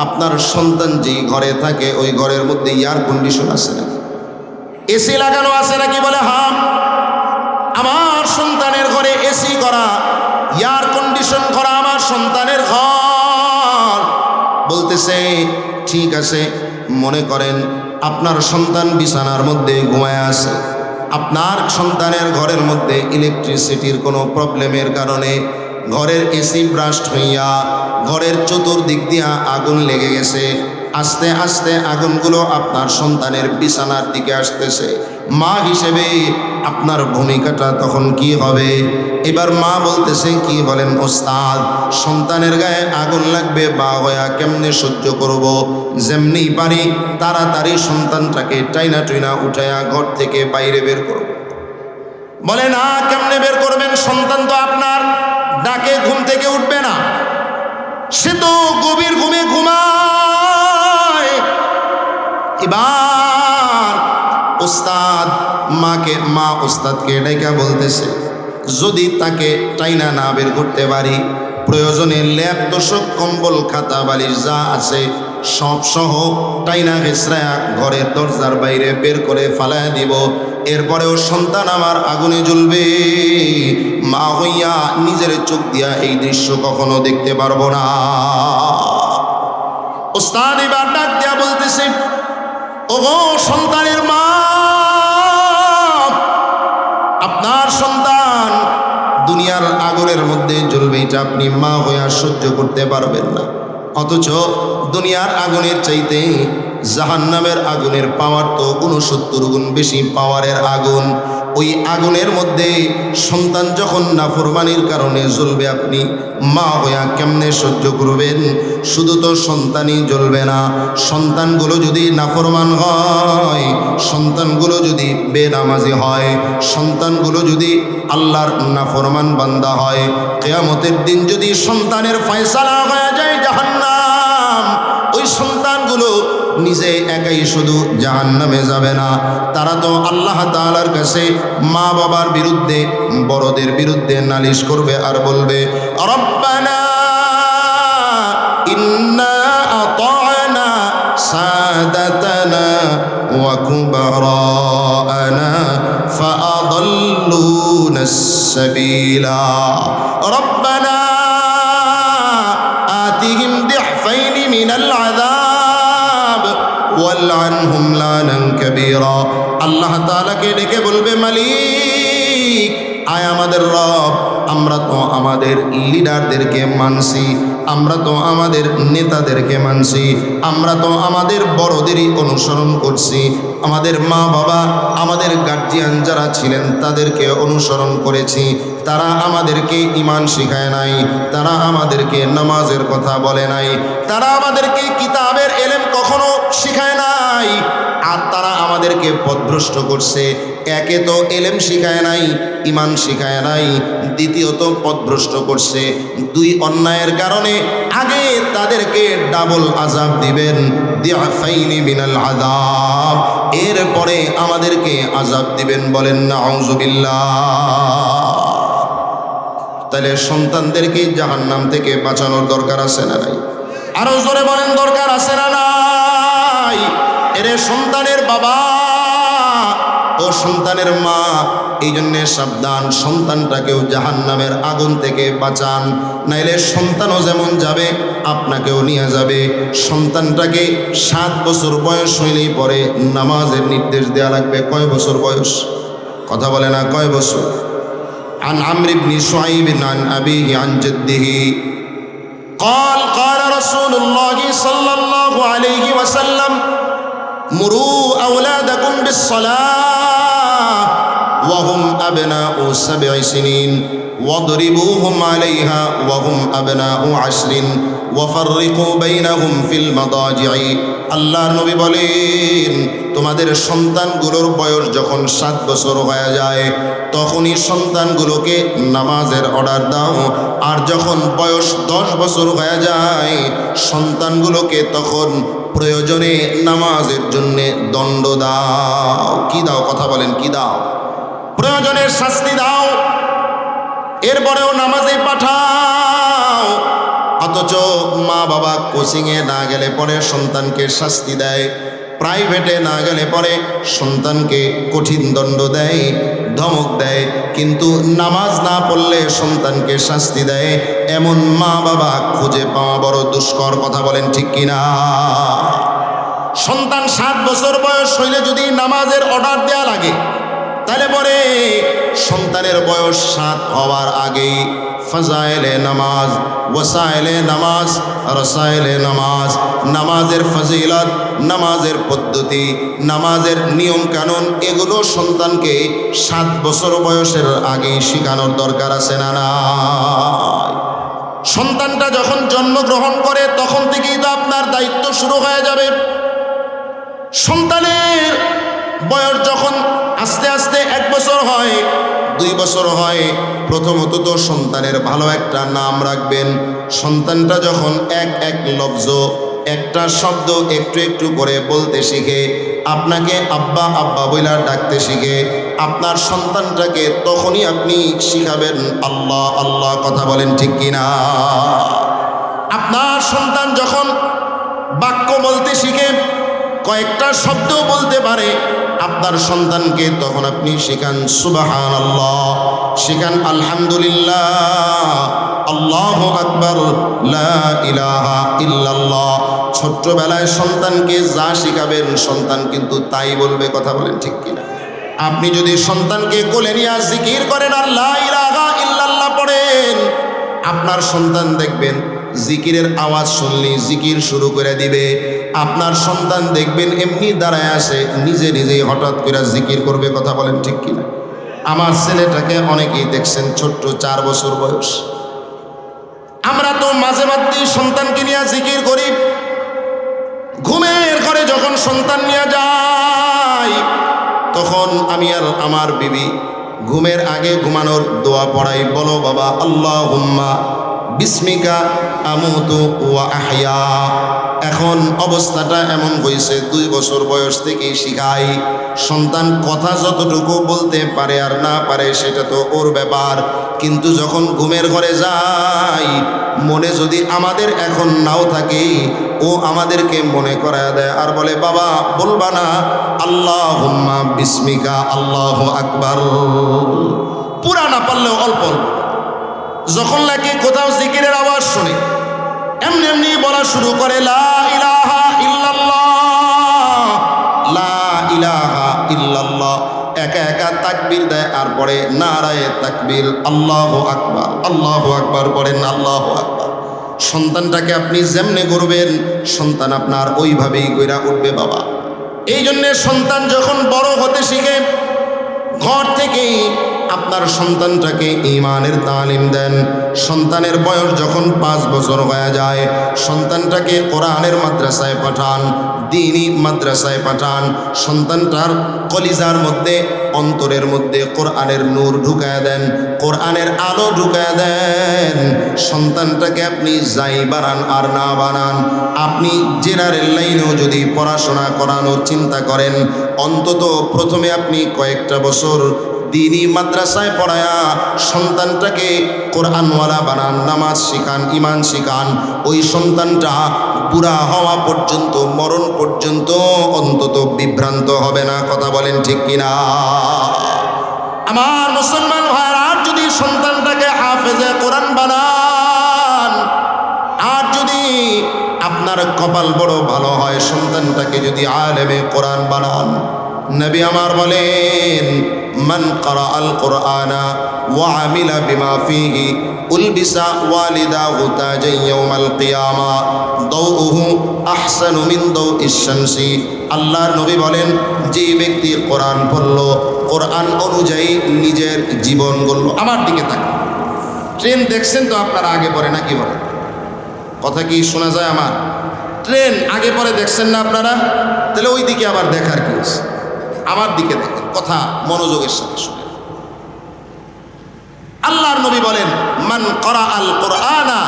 আপনার সন্তান যেই ঘরে থাকে ওই ঘরের মধ্যে এয়ার কন্ডিশন আছে নাকি? এসি লাগানো আছে নাকি? বলে, হ্যাঁ, আমার সন্তানের ঘরে এসি করা, এয়ার কন্ডিশন করা আমার সন্তানের ঘর। বলতেছে, ঠিক আছে, মনে করেন আপনার সন্তান বিছানার মধ্যে ঘুমায় আছে, আপনার সন্তানের ঘরের মধ্যে ইলেকট্রিসিটির কোনো প্রবলেমের কারণে ঘরের এসি ব্রাস্ট হইয়া ঘরের চতুর্দিক দিয়া আগুন লেগে গেছে। আস্তে আস্তে আগুনগুলো আপনার সন্তানের বিছানার দিকে আসতেছে। মা হিসেবে আপনার ভূমিকাটা তখন কি হবে? এবার মা বলতেছে, কি বলেন ওস্তাদ, সন্তানের গায়ে আগুন লাগবে বা হয়া কেমনে সহ্য করব? যেমনি পারি তাড়াতাড়ি সন্তানটাকে টাইনা টুইনা উঠাইয়া ঘর থেকে বাইরে বের করব। বলে, না, কেমনে বের করবেন? সন্তান তো আপনার ডাকে ঘুম থেকে উঠবে না, সে তো গভীর ঘুমে ঘুমায়। এবার মা ওস্তাদকে ডাইকা বলতেছে, যদি তাকে টাইনা না বের করতে পারি, প্রয়োজনে ল্যাপ তোষক কম্বল খাতা বালিশ যা আছে সব সহ টাইনা ঘেসরায়া ঘরের দরজার বাইরে বের করে ফালায় দিব। এরপরেও সন্তান আমার আগুনে জ্বলবে, মা হইয়া নিজের চোখ দিয়া এই দৃশ্য কখনো দেখতে পারবো না। ওস্তাদ এবার ডাক দিয়া বলতেছে, ওগো সন্তানের মা, আপনার সন্তান দুনিয়ার আগুনের মধ্যে জ্বলবে, এটা আপনি মা হইয়া সহ্য করতে পারবেন না। অথচ দুনিয়ার আগুনের চাইতে জাহান্নামের আগুনের পাওয়ার তো 69 গুণ বেশি পাওয়ারের আগুন। ওই আগুনের মধ্যে সন্তান যখন নাফরমানির কারণে জ্বলবে, আপনি মা হইয়া কেমনে সহ্য করবেন? শুধু তো সন্তানই জ্বলবে না, সন্তানগুলো যদি নাফরমান হয়, সন্তানগুলো যদি বেনামাজি হয়, সন্তানগুলো যদি আল্লাহর নাফরমান বান্দা হয়, কিয়ামতের দিন যদি সন্তানের ফয়সালা হয়ে যায় জাহান্নাম, ওই সন্তানগুলো নিজে একাই শুধু জাহান্নামে যাবে না, তারা তো আল্লাহ তাআলার কাছে মা বাবার বিরুদ্ধে, বড়দের বিরুদ্ধে নালিশ করবে আর বলবে, রব্বানা ইন্না আতা'না সাদাতানা ওয়া কুবারানা ফাআদাল্লুনাস সাবিলা রব্বানা আতিহিম দি'ফাইনি মিনাল আযাব ওয়ালআনহুম লানান কাবীরা। আল্লাহ তাআলাকে ডেকে বলবে, মালিক, আয় আমাদের রব, আমরা তো আমাদের লিডারদেরকে মানছি, আমরা তো আমাদের নেতাদেরকে মানছি, আমরা তো আমাদের বড়দেরই অনুসরণ করছি, আমাদের মা বাবা, আমাদের গার্জিয়ান যারা ছিলেন তাদেরকে অনুসরণ করেছি। তারা আমাদেরকে ঈমান শিখায় নাই, তারা আমাদেরকে নামাজের কথা বলে নাই, তারা আমাদেরকে কিতাবের এলেম কখনো শিখায় নাই। আর তারা আমাদেরকে পথভ্রষ্ট করছে। একে তো এলেম শিখায় নাই, ঈমান শিখায় নাই, দ্বিতীয়ত পথভ্রষ্ট করছে। দুই অন্যায়ের কারণে আগে তাদেরকে ডাবল আযাব দিবেন, দিআফাইনি মিনাল আযাব, এরপরে আমাদেরকে আযাব দিবেন। বলেন নাউযুবিল্লাহ। তাহলে সন্তানদেরকে জাহান্নাম থেকে বাঁচানোর দরকার আছে না নাই? আরো জোরে বলেন, দরকার আছে না নাই? এরে সন্তানের বাবা ও সন্তানের মা, এই জন্যে সাবধান, সন্তানটাকেও জাহান্নামের আগুন থেকে বাঁচান, নাইলে সন্তানও যেমন যাবে আপনাকেও নিয়ে যাবে। সন্তানটাকে 7 বছর বয়স হইলেই পরে নামাজের নির্দেশ দেওয়া লাগবে। কয় বছর বয়স? কথা বলে না, কয় বছর? عن عمرو بن شعيب عن أبيه عن جده قال قال رسول الله صلى الله عليه وسلم مروا أولادكم بالصلاة وهم أبناء 7 سنين واضربوهم عليها وهم أبناء 10 وفرقوا بينهم في المضاجع। আল্লাহ নবী বলেন, তোমাদের সন্তানগুলোর বয়স যখন 7 বছর হয়ে যায় তখনই সন্তানগুলোকে নামাজের অর্ডার দাও। আর যখন বয়স 10 বছর হয়ে যায় সন্তানগুলোকে তখন প্রয়োজনে নামাজের জন্যে দণ্ড দাও। কি দাও? কথা বলেন, কি দাও? প্রয়োজনের শাস্তি দাও, এরপরেও নামাজে পাঠাও। অথচ মা বাবা কোচিংয়ে না গেলে পরে সন্তানকে শাস্তি দেয়, প্রাইভেটে না গেলে পরে সন্তানকে কঠিন দণ্ড দেয়, ধমক দেয়, কিন্তু নামাজ না পড়লে সন্তানকে শাস্তি দেয়। এমন মা বাবা খুঁজে পাওয়া বড় দুষ্কর। কথা বলেন ঠিক কিনা? সন্তান 7 বছর বয়স হইলে যদি নামাজের অর্ডার দেয়া লাগে তাহলে পরে সন্তানের বয়স 7 হওয়ার আগেই ফজাইলে নামাজ, ওয়াসাইলে নামাজ, রসাইলে নামাজ, নামাজের ফজিলত, নামাজের পদ্ধতি, নামাজের নিয়ম কানুন, এগুলো সন্তানকে 7 বছর বয়সের আগেই শেখানোর দরকার আছে না নাই? সন্তানটা যখন জন্মগ্রহণ করে তখন থেকেই তো আপনার দায়িত্ব শুরু হয়ে যাবে। সন্তানের বয়স যখন আস্তে আস্তে 1 বছর হয়, 2 বছর হয়, প্রথমত তো সন্তানের ভালো একটা নাম রাখবেন। সন্তানটা যখন এক লফজ, একটা শব্দ একটু একটু করে বলতে শিখে, আপনাকে আব্বা আব্বা বইলা ডাকতে শিখে, আপনার সন্তানটাকে তখনই আপনি শিখাবেন আল্লাহ আল্লাহ। কথা বলেন ঠিক কিনা? আপনার সন্তান যখন বাক্য বলতে শিখে, কয়েকটা শব্দ বলতে পারে, আপনার সন্তানকে তখন আপনি শেখান সুবহানাল্লাহ, শেখান আলহামদুলিল্লাহ, আল্লাহু আকবার, লা ইলাহা ইল্লাল্লাহ। ছোট্টবেলায় সন্তানকে যা শিখাবেন সন্তান কিন্তু তাই বলবে। কথা বলেন ঠিক কিনা? আপনি যদি সন্তানকে কোলে নিয়ে জিকির করেন আর লা ইলাহা ইল্লাল্লাহ পড়েন, আপনার সন্তান দেখবেন জিকিরের আওয়াজ শুনলেই জিকির শুরু করে দিবে। আপনার সন্তান দেখবেন এমনি দাঁড়ায় আসে, নিজে নিজেই হঠাৎ করে জিকির করবে। কথা বলেন ঠিক কিনা? আমার ছেলেটাকে অনেকেই দেখছেন ছোট্ট 4 বছর বয়স। আমরা তো মাঝে মধ্যেই সন্তানকে নিয়ে জিকির করি। ঘুমের ঘরে যখন সন্তান নিয়ে যাই তখন আমি আর আমার বিবি ঘুমের আগে ঘুমানোর দোয়া পড়াই। বলো বাবা, আল্লাহুম্মা বিসমিকা আমুতু ওয়া আহইয়া। এখন অবস্থাটা এমন হয়েছে 2 বছর বয়স থেকেই শিখাই। সন্তান কথা যতটুকু বলতে পারে আর না পারে সেটা তো ওর ব্যাপার, কিন্তু যখন ঘুমের ঘরে যাই মনে যদি আমাদের এখন নাও থাকে, ও আমাদেরকে মনে করায় দেয় আর বলে, বাবা বলবা না আল্লাহুম্মা বিসমিকা আল্লাহু আকবার? পুরা না পারলেও অল্প অল্প যখন লাগে কোথাও জিকিরের আওয়াজ শুনে এমনি এমনি বলা শুরু করে, লা ইলাহা ইল্লাল্লাহ, লা ইলাহা ইল্লাল্লাহ। একা একা তাকবীর দেয় আর পরে নারায়ে তাকবীর, আল্লাহু আকবার, আল্লাহু আকবার পড়েন, আল্লাহু আকবার। সন্তানটাকে আপনি যেমনে করবেন সন্তান আপনার ওইভাবেই গড়ে উঠবে বাবা। এই জন্যে সন্তান যখন বড় হতে শিখে ঘর থেকেই আপনার সন্তানটাকে ঈমানের তালিম দেন। সন্তানের বয়স যখন 5 বছর হয়ে যায় সন্তানটাকে কোরআনের মাদ্রাসায় পাঠান, দ্বীনি মাদ্রাসায় পাঠান। সন্তানটার কলিজার মধ্যে অন্তরের মধ্যে কোরআনের নূর ঢুকায় দেন, কোরআনের আলো ঢুকায় দেন। সন্তানটাকে আপনি যাই বানান আর না বানান, আপনি জেনারেল লাইনেও যদি পড়াশোনা করানোর চিন্তা করেন অন্তত প্রথমে আপনি কয়েকটা বছর দ্বীনি মাদ্রাসায় পড়ায়া সন্তানটাকে কোরআনওয়ালা বানান, নামাজ শিখান, ঈমান শিখান। ওই সন্তানটা বুড়া হওয়া পর্যন্ত, মরণ পর্যন্ত অন্তত বিভ্রান্ত হবে না। কথা বলেন ঠিক কিনা? আমার মুসলমান ভাইরা, আর যদি সন্তানটাকে হাফেজে কোরআন বানান, আর যদি আপনার কপাল বড় ভালো হয় সন্তানটাকে যদি আলেমে কোরআন বানান, নবী আমার বলেন মান ক্বারা আল কোরআনা ওয়া আমিলা বিমা ফীহি উলবিসা ওয়ালিদাহু তাজান ইয়াউমাল কিয়ামা দাউহু আহসানু মিন দাউইশ শামসি। আল্লাহর নবী বলেন যে ব্যক্তি কোরআন পড়ল, কোরআন অনুযায়ী নিজের জীবন গড়ল। আমার দিকে তাকান, ট্রেন দেখছেন তো আপনারা আগে পরে নাকি বলে? কথা কি শোনা যায় আমার? ট্রেন আগে পরে দেখছেন না আপনারা? তাহলে ওই দিকে আবার দেখার কি আছে? আমার দিকে দেখেন, কথা মনোযোগের সাথে শুনেন। আল্লাহর নবী বলেন মান ক্বারা আল কোরআনা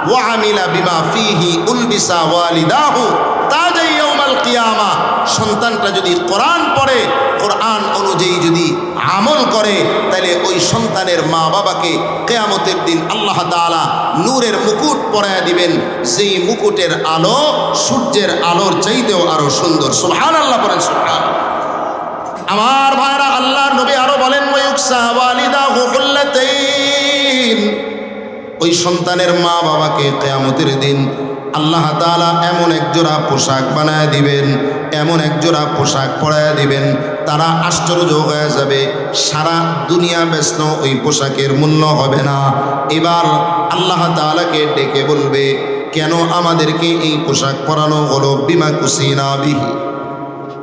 ওয়া আমিলা বিমা ফীহি উলবিসা ওয়ালিদাহু তাজা ইয়াউমাল কিয়ামা। সন্তানটা যদি কোরআন পড়ে, কোরআন অনুযায়ী যদি আমল করে, তাহলে ওই সন্তানের মা বাবাকে কিয়ামতের দিন আল্লাহ তাআলা নূরের মুকুট পরায়া দিবেন, যেই মুকুটের আলো সূর্যের আলোর চাইতেও আরো সুন্দর। সুবহানাল্লাহ পড়েন, সুবহানাল্লাহ। আমার ভাইরা, আল্লাহর নবী আরো বলেন ওয়ায়ুকসা ওয়ালিদাহু হুল্লাতাইন। ওই সন্তানের মা বাবাকে কিয়ামতের দিন আল্লাহ তাআলা এমন এক জোড়া পোশাক বানায় দিবেন, এমন এক জোড়া পোশাক পরায় দিবেন, তারা আশ্চর্য হয়ে যাবে। সারা দুনিয়া ব্যস্ত ওই পোশাকের মূল্য হবে না। এবার আল্লাহ তাআলাকে ডেকে বলবে কেন আমাদেরকে এই পোশাক পরানো হলো? বিমা কুসিনা বিহি।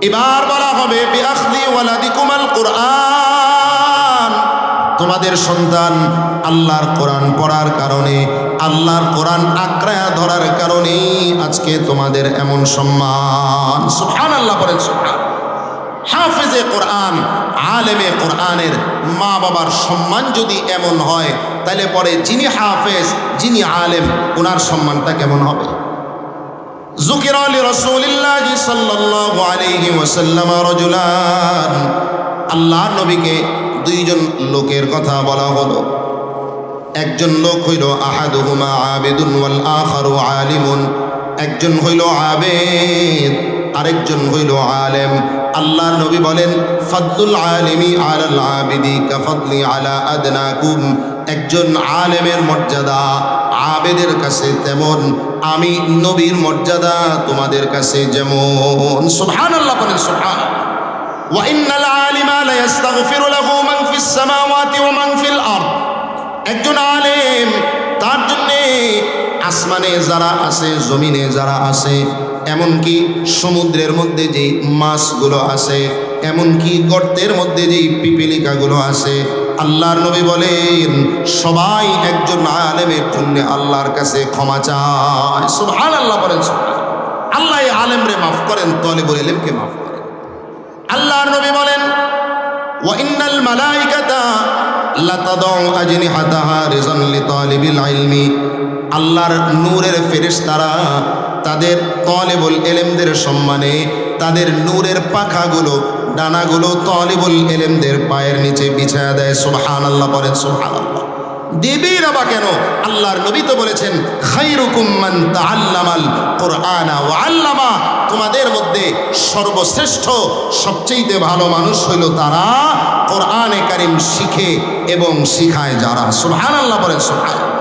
এবার বলা হবে বিআখদি ওয়ালাদিকুমাল কোরআন। তোমাদের সন্তান আল্লাহর কোরআন পড়ার কারণে, আল্লাহর কোরআন আঁকড়ায়া ধরার কারণে আজকে তোমাদের এমন সম্মান। সুবহানাল্লাহ বলেন, সুবহান। হাফেজে কোরআন, আলেমে কোরআনের মা বাবার সম্মান যদি এমন হয়, তাহলে পরে যিনি হাফেজ, যিনি আলেম, ওনার সম্মানটা কেমন হবে? যুকিরা লিরাসূলিল্লাহি সাল্লাল্লাহু আলাইহি ওয়াসাল্লাম রাজুলান। আল্লাহর নবীকে দুইজন লোকের কথা বলা হলো। একজন লোক হইল আহাদুহুমা আবিদুন ওয়াল আখারু আলিমুন। একজন হইল আবেদ, আরেকজন হইল আলেম। আল্লাহর নবী বলেন ফাদলুল আলিমি আলাল আবিদি কাফাদলি আলা আদনাকুম। একজন আলেমের মর্যাদা আবেদের কাছে তেমন, আমি নবীর মর্যাদা তোমাদের কাছে যেমন। সুবহানাল্লাহ বলেন, সুবহান। ওয়া ইন্নাল আলিমা লা ইস্তাগফিরু লাহু মান ফিস সামাওয়াতি ওয়া মান ফিল আরদ। একজন আলেম, তার জন্য আসমানে যারা আছে, জমিনে যারা আছে, এমনকি সমুদ্রের মধ্যে যে মাছগুলো আছে, এমনকি গর্তের মধ্যে যেই পিপিলিকাগুলো আছে, আল্লাহর নবী বলেন সবাই একজন আলেমের জন্য আল্লাহর কাছে ক্ষমা চায়। সুবহানাল্লাহ বলেন, সুবহানাল্লাহ। আল্লাহ এই আলেমরে মাফ করেন, তালিবুল ইলমকে মাফ করেন। আল্লাহর নবী বলেন ওয়া ইন্নাল মালাইকাতা লাতাদউ আজনিহাতাহা রিজান লিতালিবিল ইলমি। আল্লাহর নূরের ফেরেশতারা তাদের তালিবুল ইলমদের সম্মানে তাদের নূরের পাখাগুলো, ডানাগুলো তালিবুল ইলমদের পায়ের নিচে বিছায়া দেয়। সুবহানাল্লাহ বলেন, সুবহানাল্লাহ। দেবী না বা কেন? আল্লাহর নবী তো বলেছেন খায়রুকুম মান তাআল্লামাল কুরআনা ওয়া আল্লামা। তোমাদের মধ্যে সর্বশ্রেষ্ঠ, সবচেয়ে ভালো মানুষ হইল তারা কোরআনে কারীম শিখে এবং শিখায় যারা। সুবহানাল্লাহ বলেন, সুবহানাল্লাহ।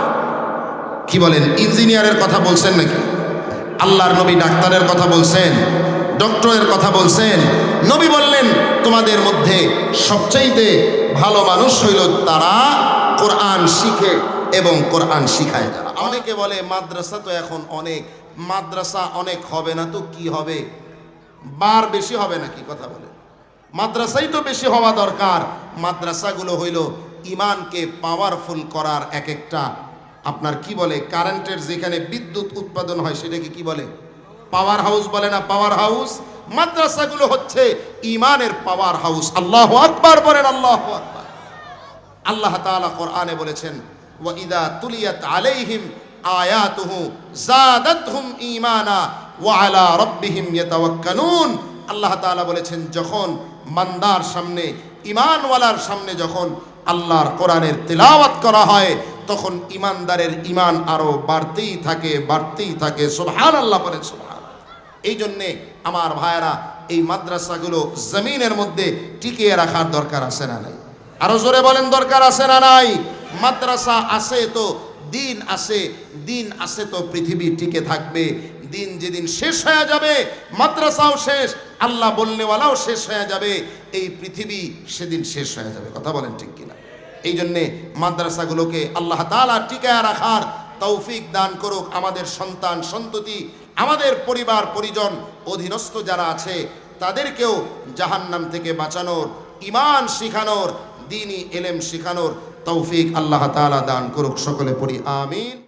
কি বলেন? ইঞ্জিনিয়ারের কথা বলছেন নাকি? আল্লাহর নবী ডাক্তারের কথা বলছেন, ডক্টরের কথা বলছেন। নবী বললেন তোমাদের মধ্যে সবচাইতে ভালো মানুষ হইল তারা কোরআন শিখে এবং কোরআন শিখায় যারা। অনেকে বলে মাদ্রাসা তো এখন অনেক, মাদ্রাসা অনেক হবে না তো কি হবে, বার বেশি হবে নাকি? কথা বলে, মাদ্রাসাই তো বেশি হওয়া দরকার। মাদ্রাসাগুলো হইল ইমানকে পাওয়ারফুল করার এক একটা আপনার কি বলে, কারেন্টের যেখানে বিদ্যুৎ উৎপাদন হয় সেটাকে কি বলে? পাওয়ার হাউস বলে না? Powerhouse. মাদ্রাসাগুলো হচ্ছে ইমানের পাওয়ার হাউস। আল্লাহু আকবার বলেন, আল্লাহু আকবার। আল্লাহ তাআলা কোরআনে বলেছেন, ওয়া ইযা তুলিয়াত আলাইহিম আয়াতুহু যাদাতহুম ঈমানা ওয়া আলা রাব্বিহিম ইয়াতাওয়াক্কালুন। আল্লাহ তাআলা বলেছেন, যখন বান্দার সামনে, ঈমানওয়ালার সামনে যখন আল্লাহর কোরআনের তিলাওয়াত করা হয়, তখন ঈমানদারের ঈমান আরো বাড়তেই থাকে, বাড়তেই থাকে। সুবহানাল্লাহ বলেন, সুবহানাল্লাহ। এই জন্যে আমার ভাইয়েরা, এই মাদ্রাসাগুলো জমিনের মধ্যে টিকিয়ে রাখার দরকার আছে না নাই? আরো জোরে বলেন, দরকার আছে না নাই? মাদ্রাসা আছে তো দিন আছে, দিন আছে তো পৃথিবী টিকে থাকবে। দিন যেদিন শেষ হয়ে যাবে, মাদ্রাসাও শেষ, আল্লাহ বলনেওয়ালাও শেষ হয়ে যাবে, এই পৃথিবী সেদিন শেষ হয়ে যাবে। কথা বলেন ঠিক কিনা? এই জন্যে মাদ্রাসাগুলোকে আল্লাহ তাআলা টিকায় রাখার তৌফিক দান করুক। আমাদের সন্তান সন্ততি, আমাদের পরিবার পরিজন, অধীনস্থ যারা আছে, তাদেরকেও জাহান্নাম থেকে বাঁচানোর, ঈমান শিখানোর, দ্বীনি ইলম শিখানোর তৌফিক আল্লাহ তাআলা দান করুক। সকলে পড়ি আমিন।